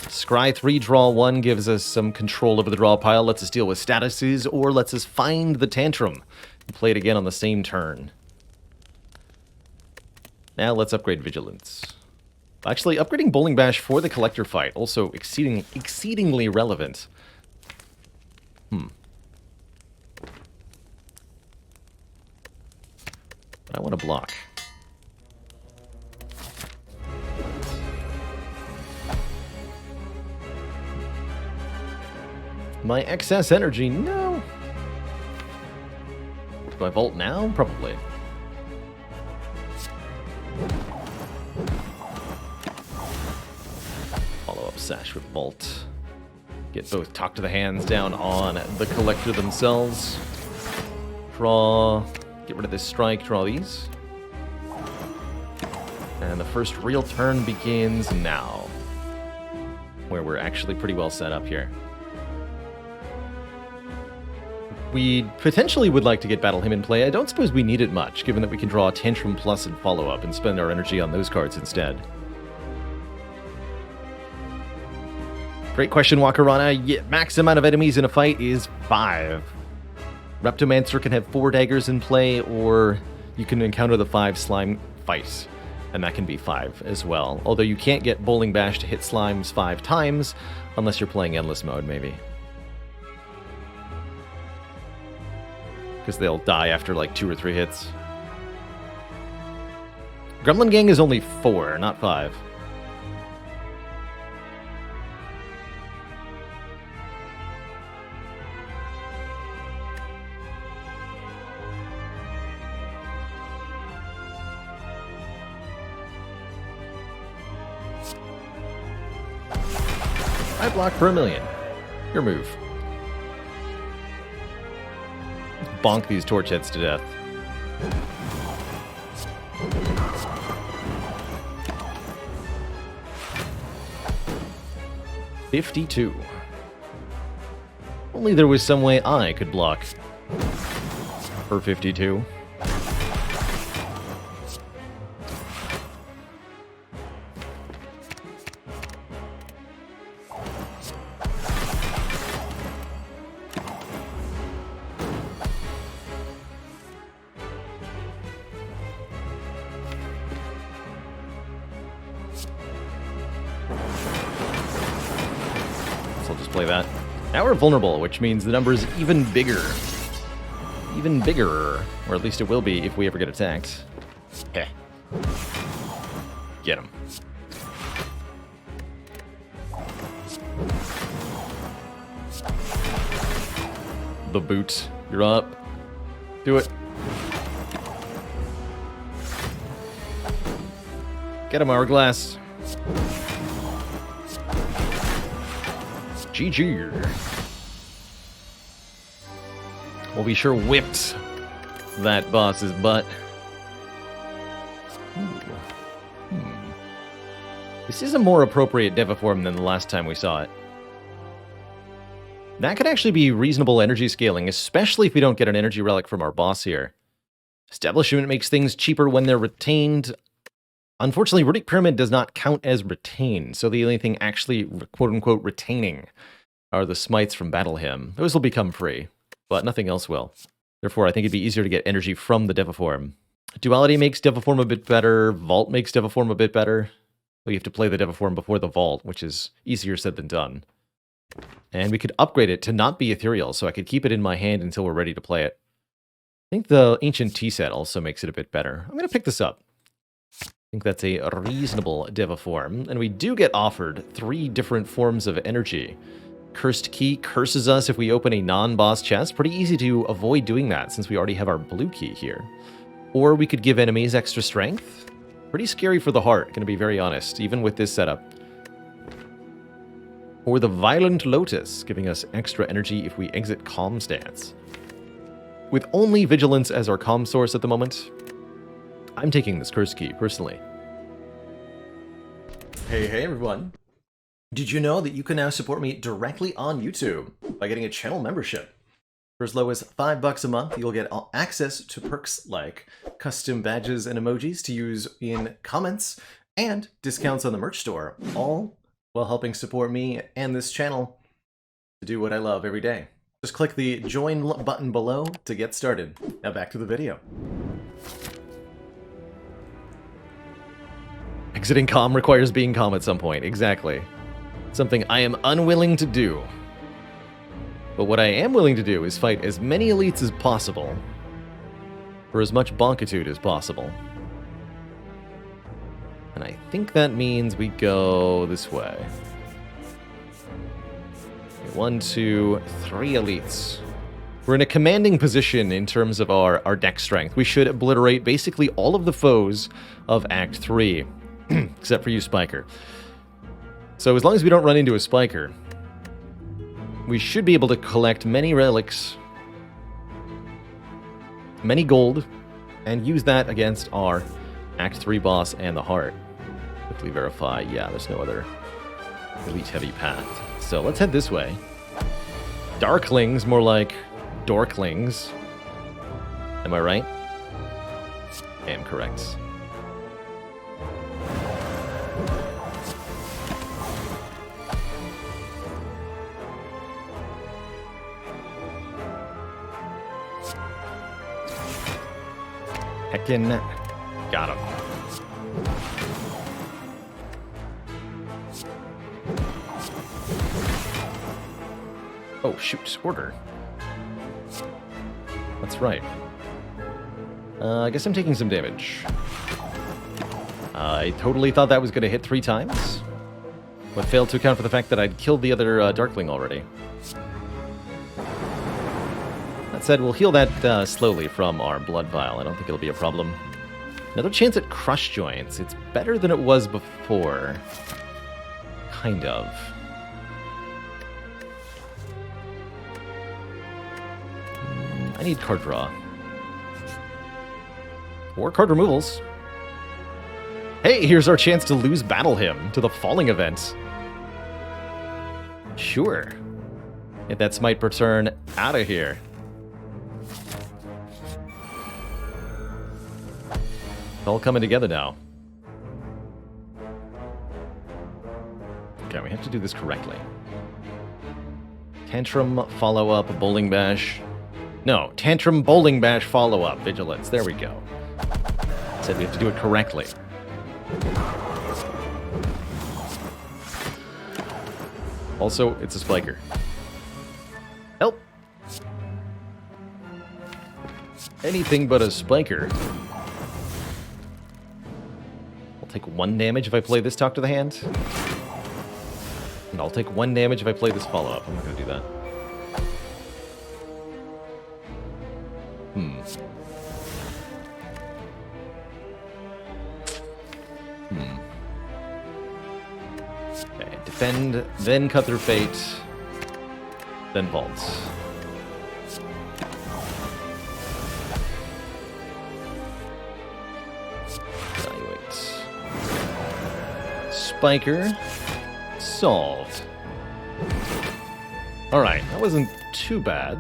Scry 3, draw 1 gives us some control over the draw pile, lets us deal with statuses, or lets us find the Tantrum and play it again on the same turn. Now let's upgrade Vigilance. Actually, upgrading Bowling Bash for the Collector fight, also exceedingly relevant. But I want to block. My excess energy, no. Do I vault now? Probably. Follow-up Sash with Vault. Get both Talk to the Hands down on the Collector themselves. Draw. Get rid of this strike, draw these. And the first real turn begins now. Where we're actually pretty well set up here. We potentially would like to get Battle Hymn in play. I don't suppose we need it much, given that we can draw Tantrum Plus and Follow-Up and spend our energy on those cards instead. Great question, Wakarana. Yeah, max amount of enemies in a fight is 5. Reptomancer can have 4 daggers in play, or you can encounter the 5 slime fight, and that can be 5 as well. Although you can't get Bowling Bash to hit slimes 5 times, unless you're playing Endless Mode, maybe. Because they'll die after like 2 or 3 hits. Gremlin Gang is only 4, not 5. I block for 1,000,000. Your move. Bonk these torch heads to death. $52. Only there was some way I could block for 52. I'll just play that. Now we're vulnerable, which means the number is even bigger. Even bigger. Or at least it will be if we ever get attacked. Okay. Get him. The boot. You're up. Do it. Get him, Hourglass. GG. Well, we sure whipped that boss's butt. This is a more appropriate Deviform than the last time we saw it. That could actually be reasonable energy scaling, especially if we don't get an energy relic from our boss here. Establishment makes things cheaper when they're retained. Unfortunately, Runic Pyramid does not count as retained, so the only thing actually quote-unquote retaining are the smites from Battle Hymn. Those will become free, but nothing else will. Therefore, I think it'd be easier to get energy from the Deviform. Duality makes Deviform a bit better. Vault makes Deviform a bit better. Well, you have to play the Deviform before the Vault, which is easier said than done. And we could upgrade it to not be ethereal, so I could keep it in my hand until we're ready to play it. I think the Ancient Tea Set also makes it a bit better. I'm going to pick this up. I think that's a reasonable Deviform. And we do get offered 3 different forms of energy. Cursed Key curses us if we open a non-boss chest. Pretty easy to avoid doing that since we already have our blue key here. Or we could give enemies extra strength. Pretty scary for the heart, gonna be very honest, even with this setup. Or the Violent Lotus, giving us extra energy if we exit Calm Stance. With only Vigilance as our calm source at the moment, I'm taking this Curse Key, personally. Hey everyone. Did you know that you can now support me directly on YouTube by getting a channel membership? For as low as $5 a month, you'll get access to perks like custom badges and emojis to use in comments and discounts on the merch store, all while helping support me and this channel to do what I love every day. Just click the join button below to get started. Now back to the video. Exiting calm requires being calm at some point, exactly. Something I am unwilling to do. But what I am willing to do is fight as many elites as possible for as much bonkitude as possible. And I think that means we go this way. 1, 2, 3 elites. We're in a commanding position in terms of our deck strength. We should obliterate basically all of the foes of Act 3, except for you, Spiker. So as long as we don't run into a Spiker, we should be able to collect many relics, many gold, and use that against our Act 3 boss and the heart. Quickly verify, yeah, there's no other elite heavy path. So let's head this way. Darklings, more like Dorklings. Am I right? I am correct. Heckin' got him. Oh, shoot. Order. That's right. I guess I'm taking some damage. I totally thought that was going to hit 3 times, but failed to account for the fact that I'd killed the other Darkling already. That said, we'll heal that slowly from our blood vial. I don't think it'll be a problem. Another chance at crush joints. It's better than it was before. Kind of. I need card draw. Or card removals. Hey, here's our chance to lose Battle Hymn to the Falling event. Sure. Get that Smite per turn out of here. It's all coming together now. Okay, we have to do this correctly. Tantrum, follow-up, Bowling Bash. No, Tantrum, Bowling Bash, follow-up, Vigilance. There we go. Said we have to do it correctly. Also, it's a spiker. Help! Anything but a spiker. I'll take 1 damage if I play this Talk to the Hand. And I'll take 1 damage if I play this follow-up. I'm not going to do that. Okay, defend, then cut through fate, then vaults. Evaluate. Spiker. Solved. Alright, that wasn't too bad.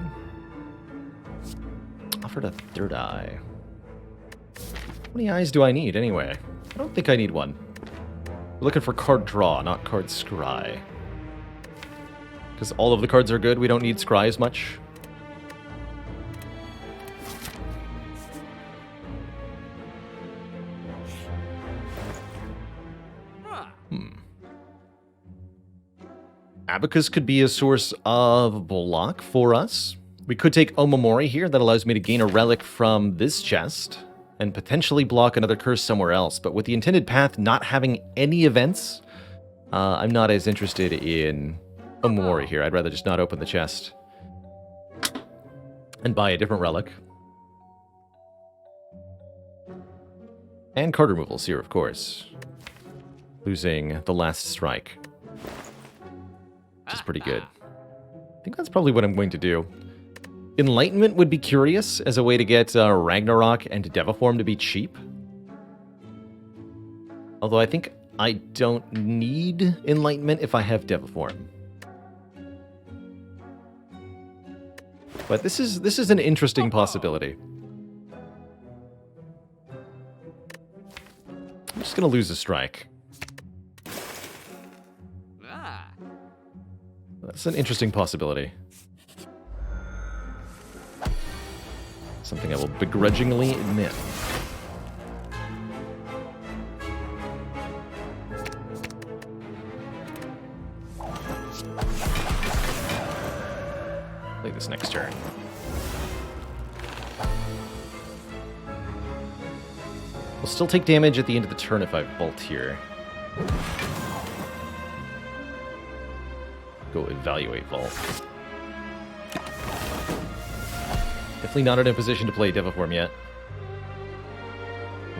Offered a 3rd eye. How many eyes do I need, anyway? I don't think I need 1. We're looking for card draw, not card scry. Because all of the cards are good, we don't need scry as much. Abacus could be a source of block for us. We could take Omamori here. That allows me to gain a relic from this chest and potentially block another curse somewhere else. But with the intended path not having any events, I'm not as interested in Omamori here. I'd rather just not open the chest and buy a different relic. And card removals here, of course. Losing the last strike. Which is pretty good. I think that's probably what I'm going to do. Enlightenment would be curious as a way to get Ragnarok and Devaform to be cheap. Although I think I don't need Enlightenment if I have Devaform. But this is an interesting possibility. I'm just gonna lose a strike. That's an interesting possibility. Something I will begrudgingly admit. Play this next turn. We'll still take damage at the end of the turn if I bolt here. Go evaluate vault. Definitely not in a position to play Devaform yet.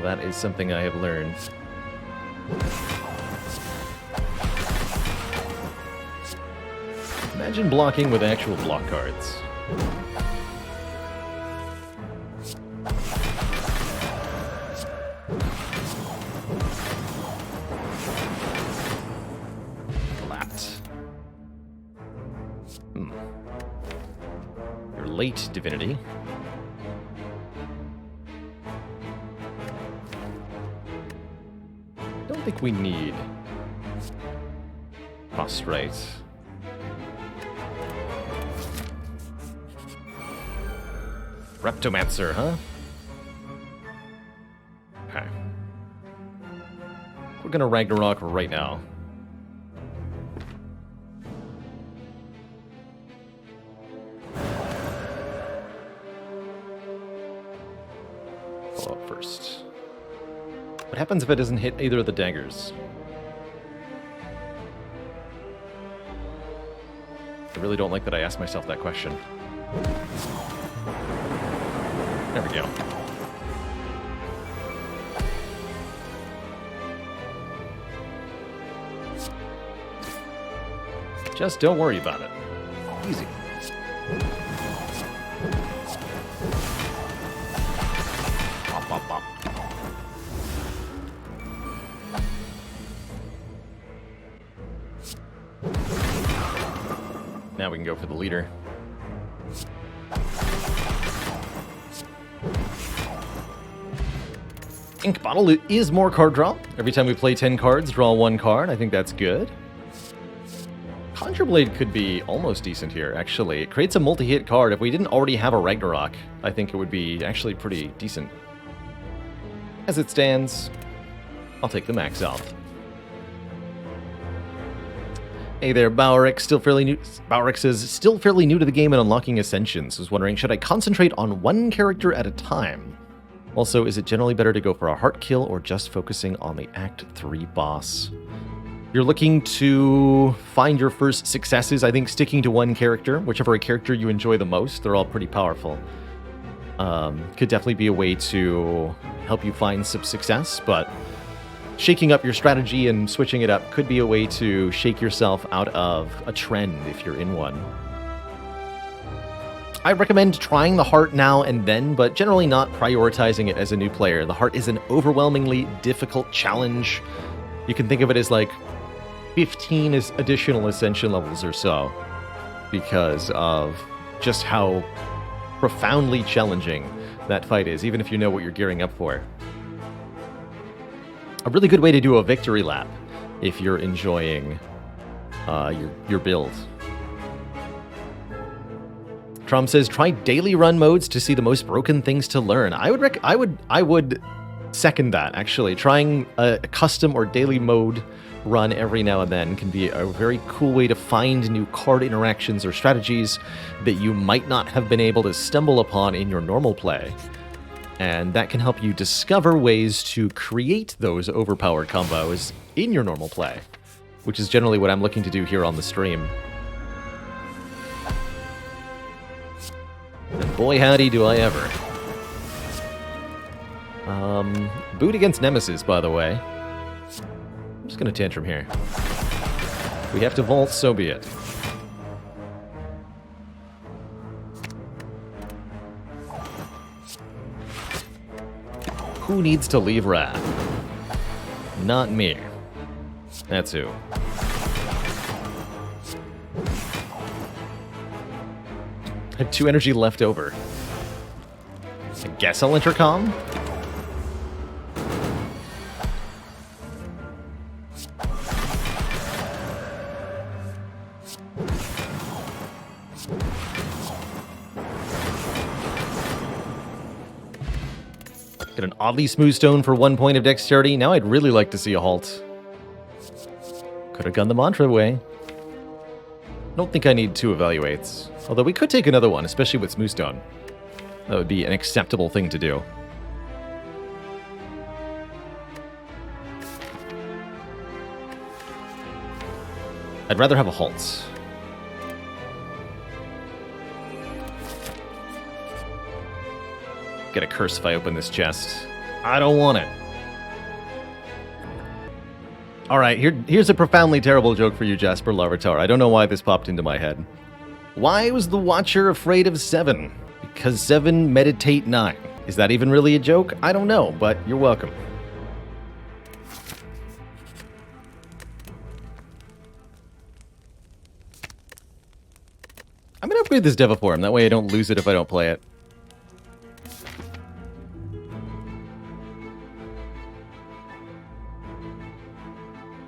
That is something I have learned. Imagine blocking with actual block cards. Late Divinity. Don't think we need Prostrate. Reptomancer, huh? Okay. We're gonna Ragnarok right now. Follow up first. What happens if it doesn't hit either of the daggers? I really don't like that I asked myself that question. There we go. Just don't worry about it. Easy. Bop, bop, bop. Now we can go for the leader. Ink Bottle is more card draw. Every time we play 10 cards, draw 1 card. I think that's good. Conjure Blade could be almost decent here, actually. It creates a multi-hit card. If we didn't already have a Ragnarok, I think it would be actually pretty decent. As it stands, I'll take the max out. Hey there, Baalorlord, still fairly new. Baalorlord says, still fairly new to the game and unlocking Ascension. So I was wondering, should I concentrate on one character at a time? Also, is it generally better to go for a heart kill or just focusing on the Act 3 boss? You're looking to find your first successes. I think sticking to one character, whichever character you enjoy the most, they're all pretty powerful. Could definitely be a way to help you find some success, but shaking up your strategy and switching it up could be a way to shake yourself out of a trend if you're in one. I recommend trying the heart now and then, but generally not prioritizing it as a new player. The heart is an overwhelmingly difficult challenge. You can think of it as like 15 additional Ascension levels or so, because of just how profoundly challenging that fight is, even if you know what you're gearing up for. A really good way to do a victory lap if you're enjoying your build. Trump says, try daily run modes to see the most broken things to learn. I would second that, actually. Trying a custom or daily mode run every now and then can be a very cool way to find new card interactions or strategies that you might not have been able to stumble upon in your normal play. And that can help you discover ways to create those overpowered combos in your normal play, which is generally what I'm looking to do here on the stream. And boy howdy do I ever. Boot against Nemesis, by the way. I'm just gonna tantrum here. We have to vault, so be it. Who needs to leave Wrath? Not me. That's who. I have 2 energy left over. I guess I'll intercom? Get an oddly smooth stone for 1 point of dexterity. Now I'd really like to see a halt. Could have gone the mantra way. Don't think I need 2 evaluates. Although we could take another one, especially with smooth stone. That would be an acceptable thing to do. I'd rather have a halt. Get a curse if I open this chest. I don't want it. Alright, here's a profoundly terrible joke for you, Jasper Larvitar. I don't know why this popped into my head. Why was the Watcher afraid of 7? Because 7 meditate 9. Is that even really a joke? I don't know, but you're welcome. I'm gonna upgrade this Deviform, that way I don't lose it if I don't play it.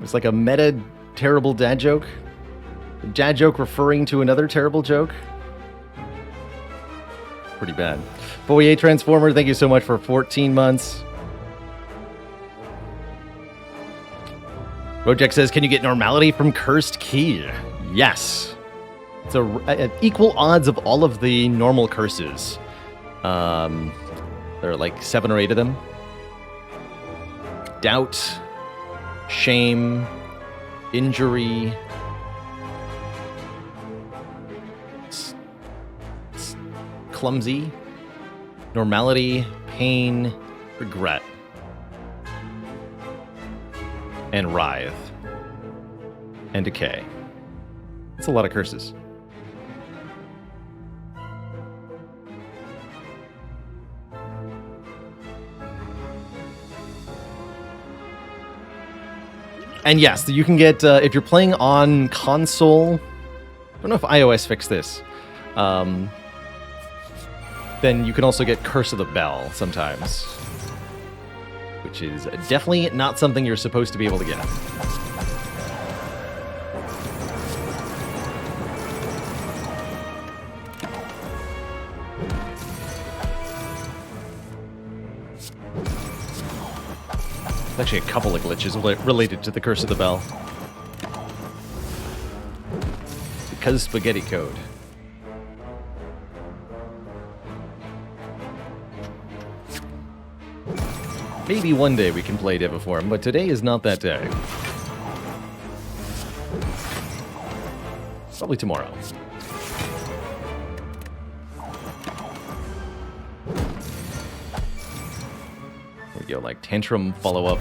It's like a meta terrible dad joke. A dad joke referring to another terrible joke. Pretty bad. Fourier Transformer, thank you so much for 14 months. Rojek says, can you get normality from Cursed Key? Yes. It's equal odds of all of the normal curses. There are like 7 or 8 of them. Doubt, shame, injury, clumsy, normality, pain, regret, and writhe, and decay. That's a lot of curses. And yes, you can get, if you're playing on console, I don't know if iOS fixed this, then you can also get Curse of the Bell sometimes, which is definitely not something you're supposed to be able to get. Actually, a couple of glitches related to the Curse of the Bell. Because spaghetti code. Maybe one day we can play Deviform, but today is not that day. Probably tomorrow. There we go, like Tantrum follow-up.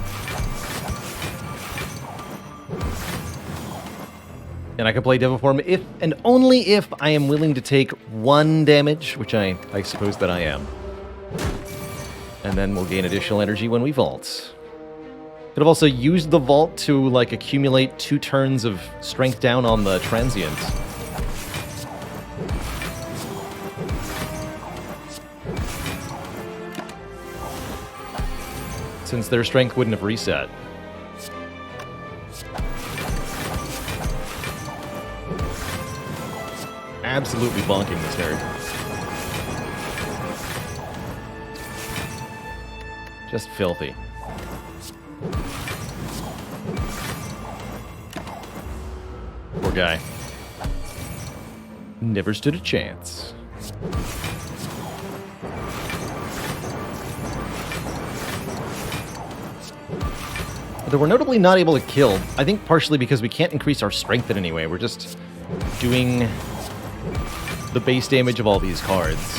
And I can play Deviform if and only if I am willing to take 1 damage, which I suppose that I am. And then we'll gain additional energy when we vault. Could have also used the vault to, like, accumulate 2 turns of strength down on the transient. Since their strength wouldn't have reset. Absolutely bonking this nerd. Just filthy. Poor guy. Never stood a chance. Although we're notably not able to kill, I think partially because we can't increase our strength in any way. We're just doing the base damage of all these cards,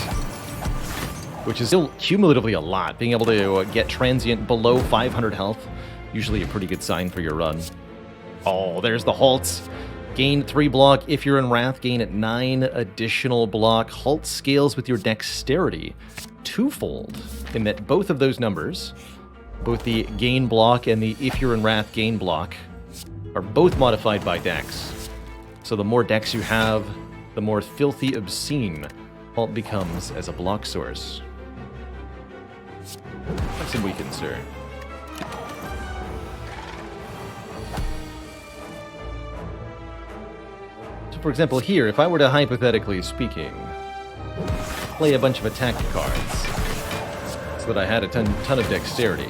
which is still cumulatively a lot. Being able to get transient below 500 health, usually a pretty good sign for your run. Oh, there's the halts. Gain 3 block if you're in Wrath. Gain at 9 additional block. Halt scales with your dexterity twofold, in that both of those numbers, both the gain block and the if you're in Wrath gain block, are both modified by dex. So the more dex you have, the more filthy obscene halt becomes as a block source. Have some weakens, sir. So for example here, if I were to, hypothetically speaking, play a bunch of attack cards so that I had a ton of dexterity,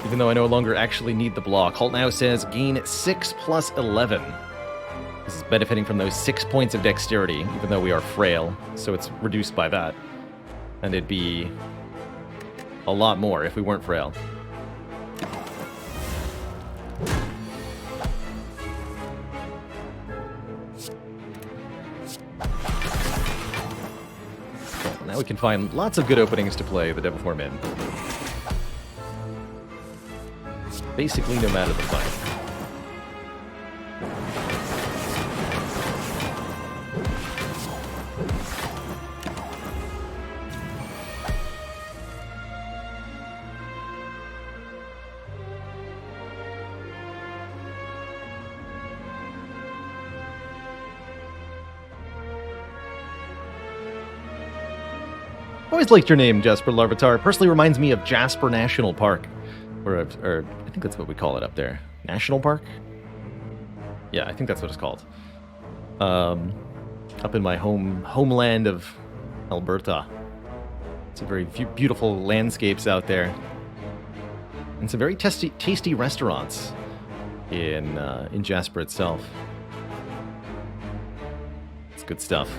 even though I no longer actually need the block, halt now says gain 6 plus 11. This is benefiting from those 6 points of dexterity, even though we are frail, so it's reduced by that. And it'd be a lot more if we weren't frail. Well, now we can find lots of good openings to play the Deviform in. Basically, no matter the fight. Always liked your name, Jasper Larvitar. Personally reminds me of Jasper National Park. Or I think that's what we call it up there. National Park? Yeah, I think that's what it's called. Up in my homeland of Alberta. It's a very beautiful landscapes out there. and some very tasty restaurants in Jasper itself. It's good stuff.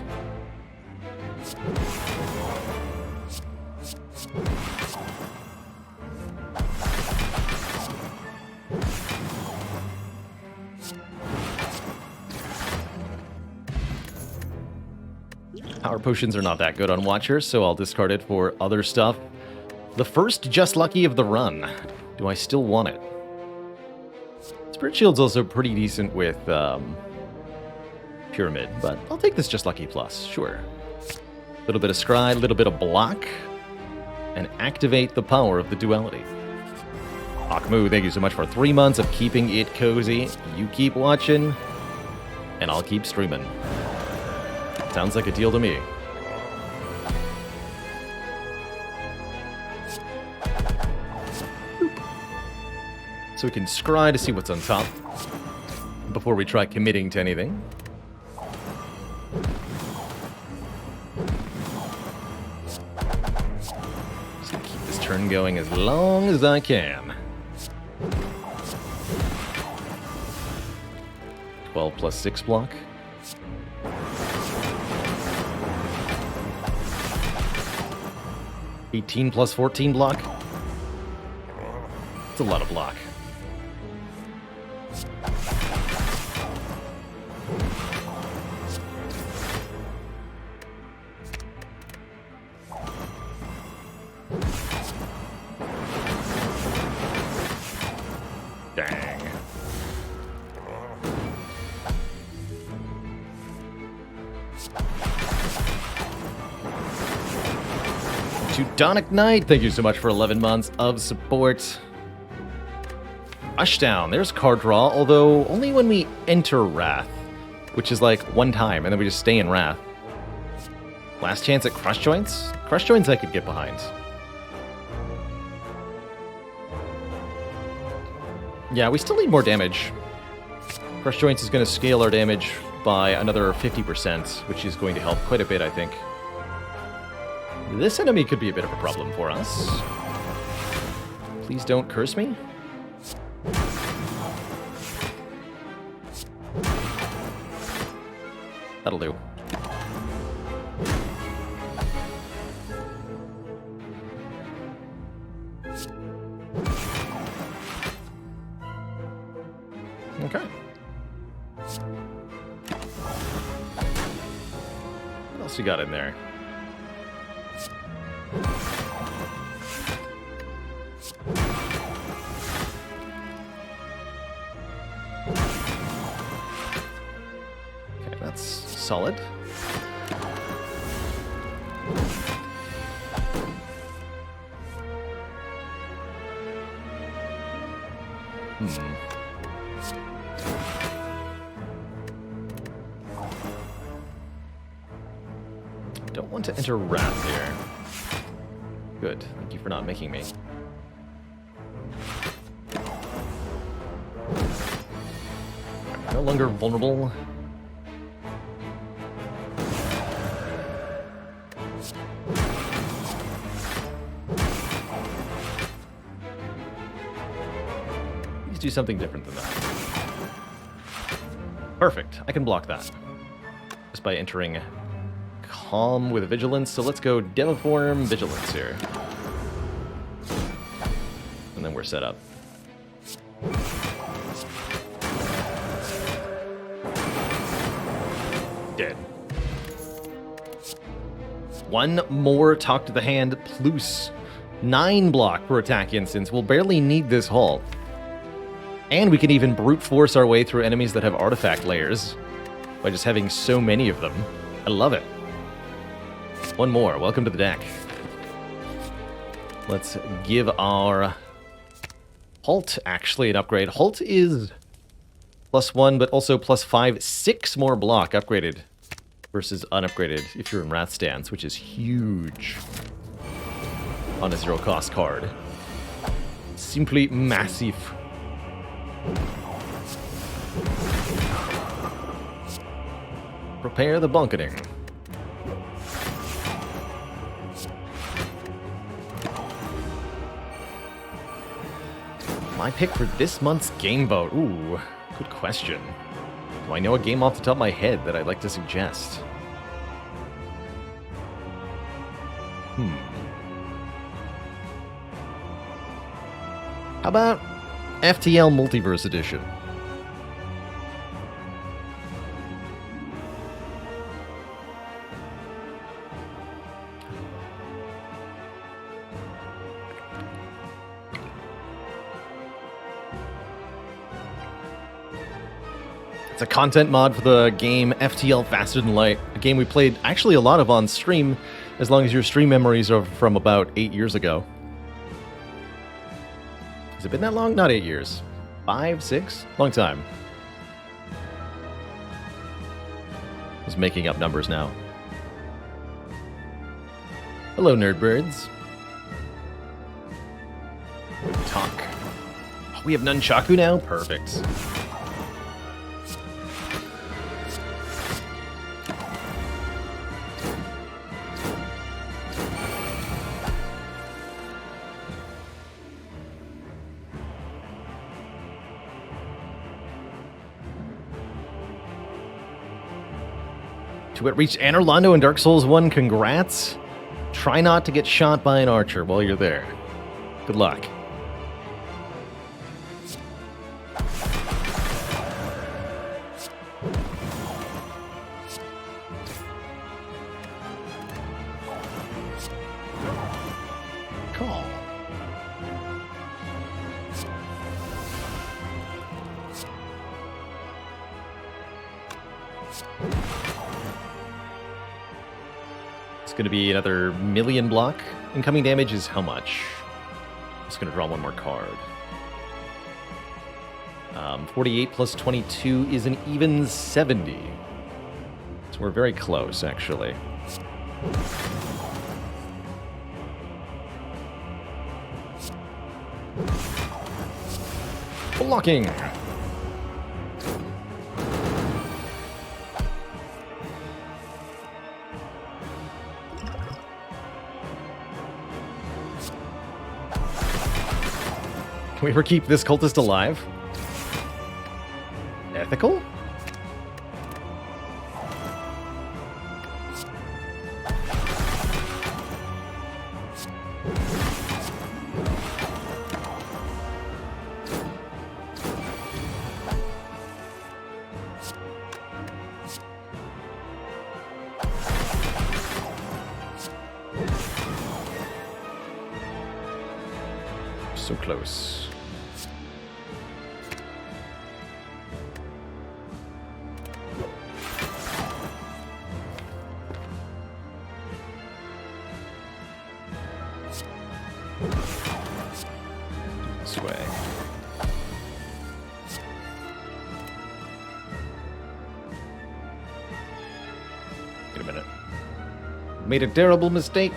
Power potions are not that good on Watcher, so I'll discard it for other stuff. The first Just Lucky of the run. Do I still want it? Spirit Shield's also pretty decent with Pyramid, but I'll take this Just Lucky Plus, sure. A little bit of Scry, a little bit of block, and activate the power of the duality. Akmu, thank you so much for 3 months of keeping it cozy. You keep watching, and I'll keep streaming. Sounds like a deal to me. So we can scry to see what's on top before we try committing to anything. Just gonna keep this turn going as long as I can. 12 plus 6 block. 18 plus 14 block. It's a lot of block. Dang. Teutonic Knight, thank you so much for 11 months of support. Rushdown, there's card draw, although only when we enter Wrath, which is like one time, and then we just stay in Wrath. Last chance at Crush Joints? Crush Joints I could get behind. Yeah, we still need more damage. Crush Joints is going to scale our damage by another 50%, which is going to help quite a bit, I think. This enemy could be a bit of a problem for us. Please don't curse me. That'll do. Okay. What else you got in there? Okay, that's solid. Don't want to enter Wrath here. Good. Thank you for not making me. No longer vulnerable. Please do something different than that. Perfect. I can block that. Just by entering Calm with Vigilance. So let's go Deviform Vigilance here. And then we're set up. Dead. One more Talk to the Hand plus 9 block for attack instance. We'll barely need this halt. And we can even brute force our way through enemies that have artifact layers by just having so many of them. I love it. One more. Welcome to the deck. Let's give our Halt actually an upgrade. Halt is +1, but also +5, 6 more block upgraded versus unupgraded if you're in Wrath stance, which is huge on a 0-cost card. Simply massive. Prepare the bunketing. My pick for this month's game vote. Ooh, good question. Do I know a game off the top of my head that I'd like to suggest? How about FTL Multiverse Edition? It's a content mod for the game FTL Faster Than Light, a game we played actually a lot of on stream, as long as your stream memories are from about 8 years ago. Has it been that long? Not 8 years. 5, 6? Long time. I was making up numbers now. Hello, nerdbirds. Talk. Oh, we have Nunchaku now? Perfect. To it reached Anor Londo in Dark Souls 1, congrats. Try not to get shot by an archer while you're there. Good luck. Call. Going to be another million block. Incoming damage is how much? I'm just going to draw one more card. 48 plus 22 is an even 70. So we're very close, actually. Blocking! Can we ever keep this cultist alive? Ethical? So close. This way. Wait a minute. Made a terrible mistake.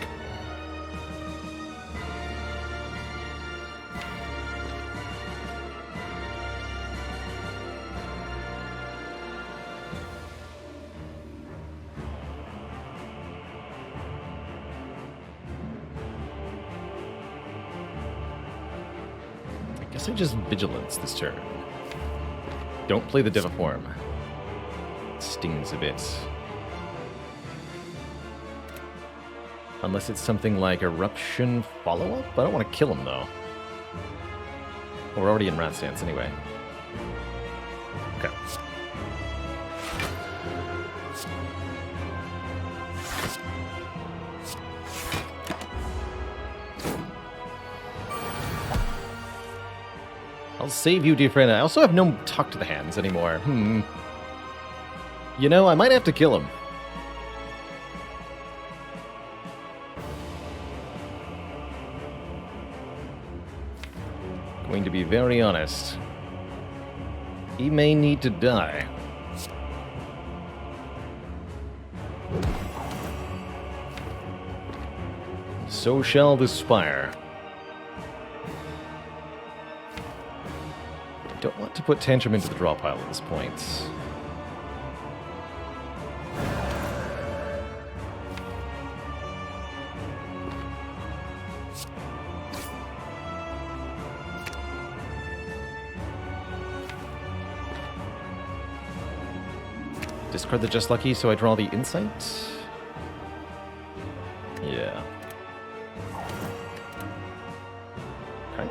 I just vigilance this turn. Don't play the Deviform. It stings a bit. Unless it's something like Eruption follow-up? I don't want to kill him, though. Well, we're already in Wrath Stance anyway. Okay. I'll save you, dear friend. I also have no Talk to the Hands anymore. You know, I might have to kill him. Going to be very honest. He may need to die. So shall the Spire. Don't want to put Tantrum into the draw pile at this point. Discard the Just Lucky, so I draw the Insight? Yeah. Okay.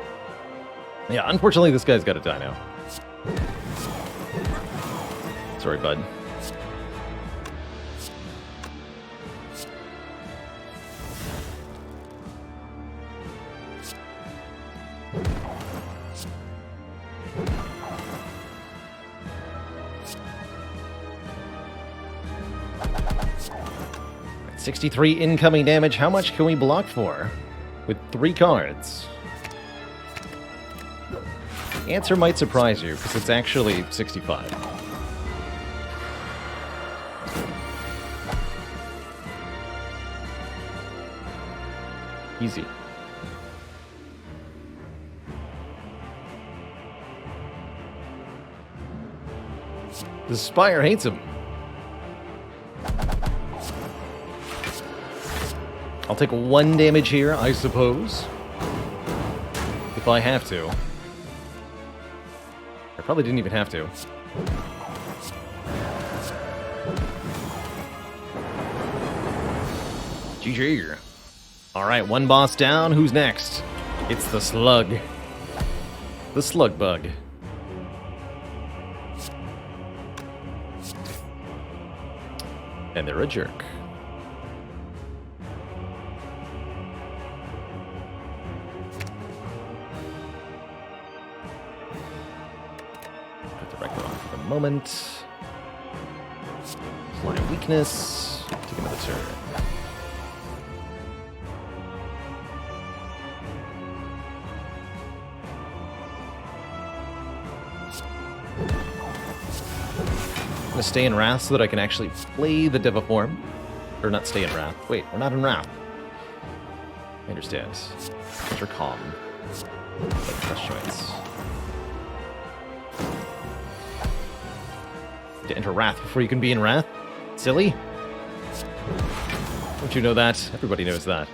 Yeah, unfortunately this guy's gotta die now. Sorry, bud. At 63 incoming damage, how much can we block for? With 3 cards. The answer might surprise you, because it's actually 65. Easy. The Spire hates him. I'll take 1 damage here, I suppose. If I have to. I probably didn't even have to. GG. Alright, 1 boss down. Who's next? It's the Slug. The Slug Bug. And they're a jerk. Put the Record on for the moment. Apply weakness. Take another turn. I'm gonna stay in Wrath so that I can actually play the Deviform. Or not stay in Wrath. Wait, we're not in Wrath. I understand. Enter Calm. Like Crush Joints. To enter Wrath before you can be in Wrath? Silly? Don't you know that? Everybody knows that.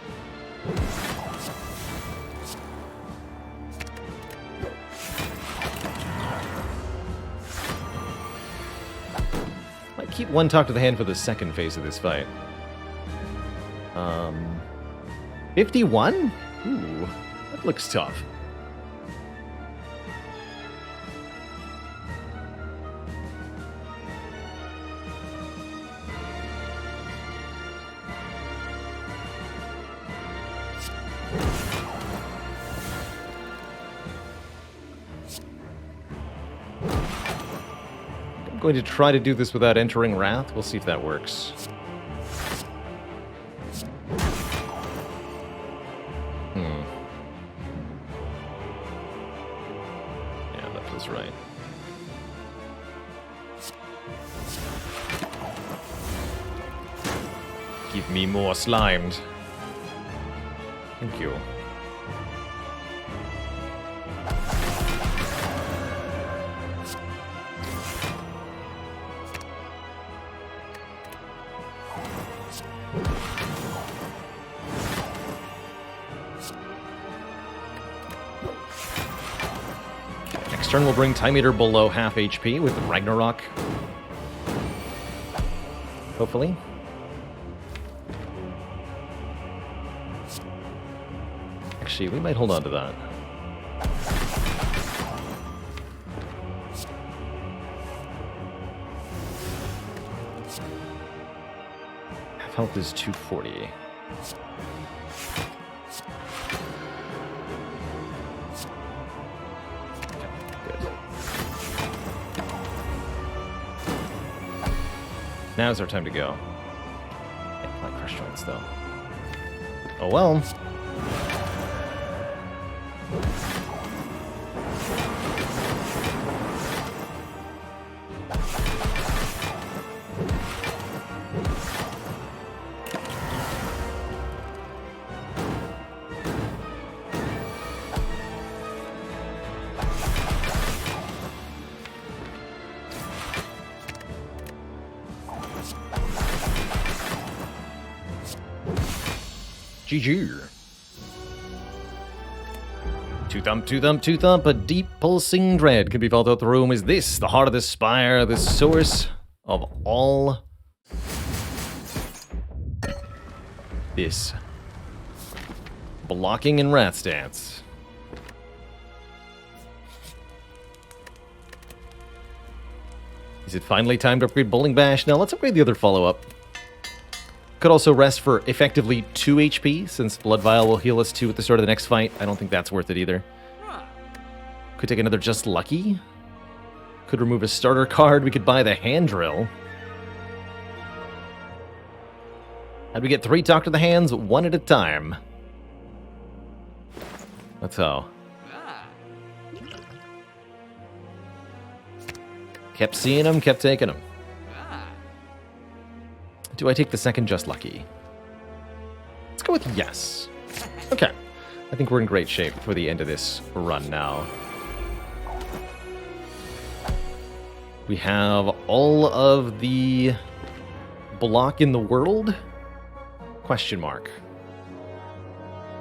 Keep 1 talk to the hand for the second phase of this fight. 51? Ooh, that looks tough. I'm going to try to do this without entering Wrath. We'll see if that works. Yeah, that feels right. Give me more slimed. Thank you. Next turn we'll bring Time Eater below half HP with Ragnarok. Hopefully. Actually, we might hold on to that. Half health is 240. Now's our time to go. Can't apply Crush Joints, though. Oh well. GG. Two thump, two thump, two thump. A deep pulsing dread can be felt out the room. Is this the heart of the spire, the source of all this blocking in Wrath Stance. Is it finally time to upgrade Bowling Bash? Now let's upgrade the other follow-up. Could also rest for effectively 2 HP, since Blood Vial will heal us 2 at the start of the next fight. I don't think that's worth it either. Could take another Just Lucky. Could remove a starter card. We could buy the Hand Drill. How'd we get 3 Talk to the Hands? 1 at a time. That's how. Kept seeing them, kept taking them. Do I take the second Just Lucky? Let's go with yes. Okay. I think we're in great shape for the end of this run now. We have all of the block in the world? Question mark.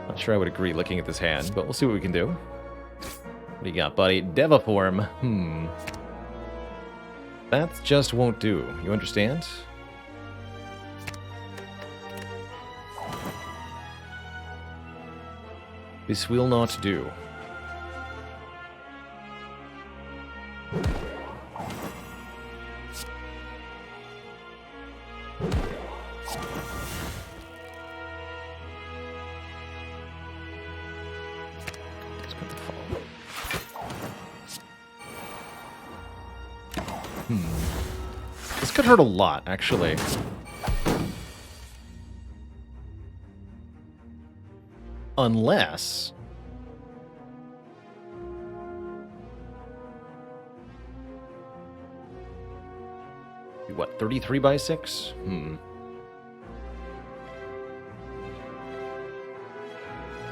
Not sure I would agree looking at this hand, but we'll see what we can do. What do you got, buddy? Devaform. That just won't do. You understand? This will not do. This could hurt a lot, actually. Unless... What, 33 by 6?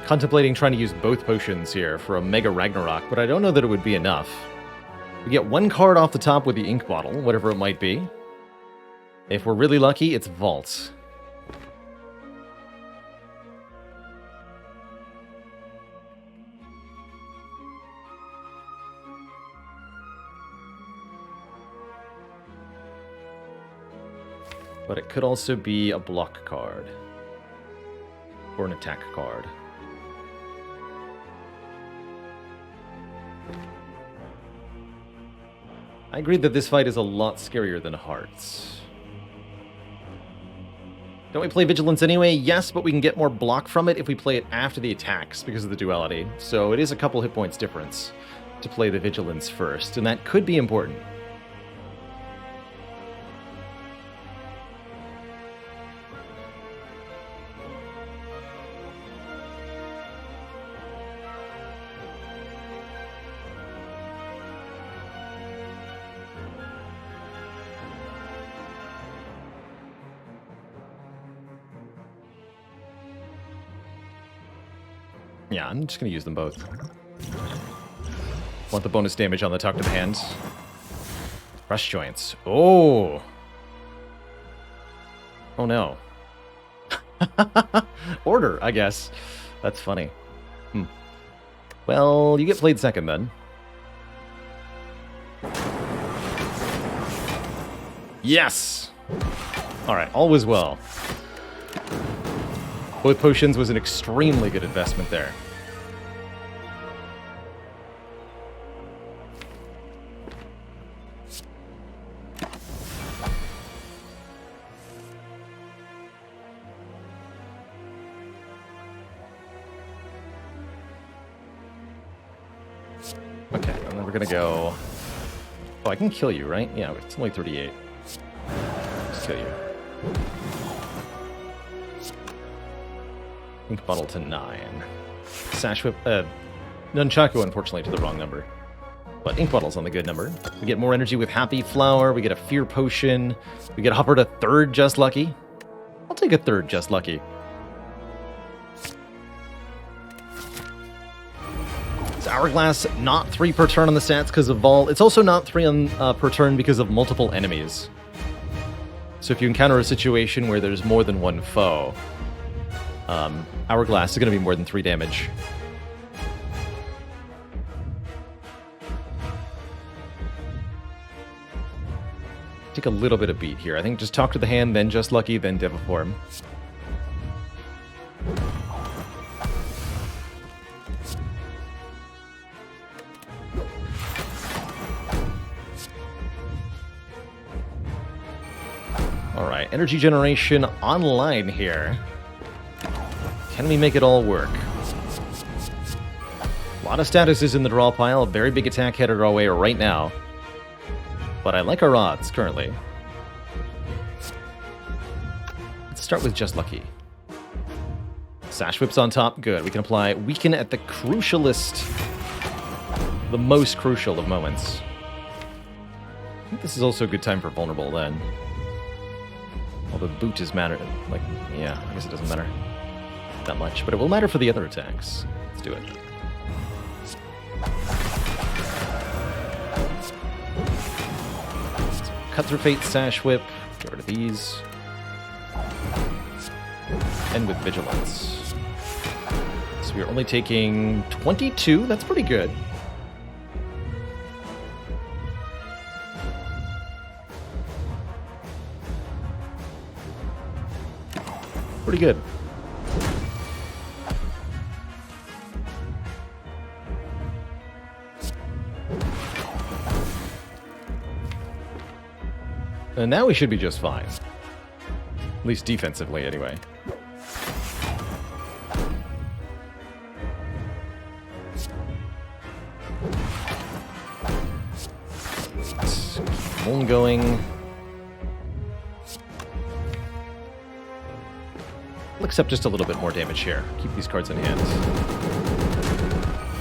Contemplating trying to use both potions here for a Mega Ragnarok, but I don't know that it would be enough. We get 1 card off the top with the ink bottle, whatever it might be. If we're really lucky, it's Vault. But it could also be a block card. Or an attack card. I agree that this fight is a lot scarier than Hearts. Don't we play Vigilance anyway? Yes, but we can get more block from it if we play it after the attacks because of the duality. So it is a couple hit points difference to play the Vigilance first, and that could be important. Yeah, I'm just going to use them both. Want the bonus damage on the Talk to the Hands. Crush Joints. Oh! Oh no. Order, I guess. That's funny. Well, you get played second then. Yes! Alright, all was well. Both potions was an extremely good investment there. Okay, and then we're gonna go... Oh, I can kill you, right? Yeah, it's only 38. Just kill you. Ink Bottle to 9. Sash Whip, Nunchaku, unfortunately, to the wrong number. But Ink Bottle's on the good number. We get more energy with Happy Flower, we get a Fear Potion, we get Hopper to 3rd Just Lucky. I'll take a 3rd Just Lucky. It's Hourglass, not 3 per turn on the stats because of Vol. It's also not 3 on, per turn because of multiple enemies. So if you encounter a situation where there's more than one foe, Hourglass is going to be more than 3 damage. Take a little bit of beat here. I think just talk to the hand, then Just Lucky, then Deviform. Alright, energy generation online here. Can we make it all work? A lot of statuses in the draw pile, a very big attack headed our way right now. But I like our odds currently. Let's start with Just Lucky. Sash Whip's on top, good. We can apply Weaken at the crucialist, the most crucial of moments. I think this is also a good time for Vulnerable then. Although Boot is matter, like, yeah, I guess it doesn't matter that much, but it will matter for the other attacks. Let's do it. So, Cut Through Fate, Sash Whip, get rid of these. And with Vigilance. So we're only taking 22, that's pretty good. Pretty good. And now we should be just fine. At least defensively, anyway. Let's keep on going. We'll accept just a little bit more damage here. Keep these cards in hand.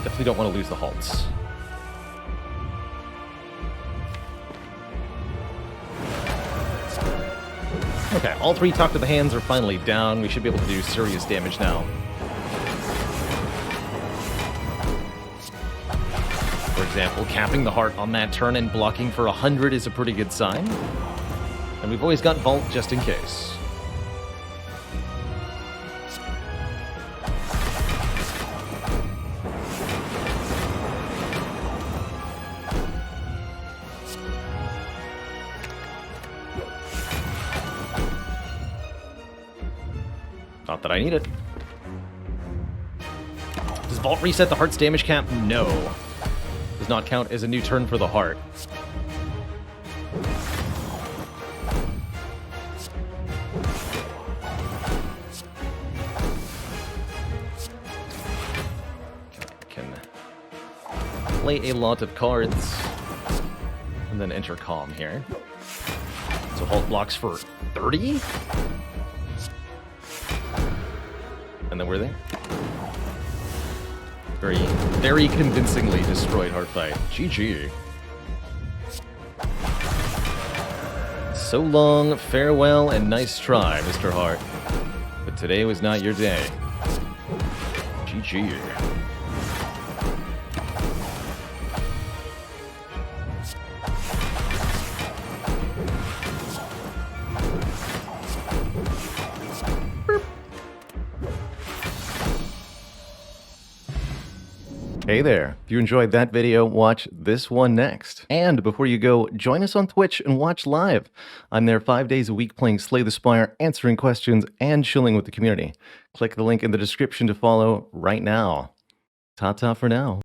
Definitely don't want to lose the halts. Okay, all three Talk to the Hands are finally down. We should be able to do serious damage now. For example, capping the heart on that turn and blocking for 100 is a pretty good sign. And we've always got Vault just in case. Not that I need it. Does Vault reset the heart's damage cap? No. Does not count as a new turn for the heart. Can play a lot of cards and then enter Calm here. So Halt blocks for 30? And then we're there. Very, very convincingly destroyed Heartfight. GG. So long, farewell, and nice try, Mr. Hart. But today was not your day. GG. Hey there, if you enjoyed that video, watch this one next. And before you go, join us on Twitch and watch live. I'm there 5 days a week playing Slay the Spire, answering questions, and chilling with the community. Click the link in the description to follow right now. Ta-ta for now.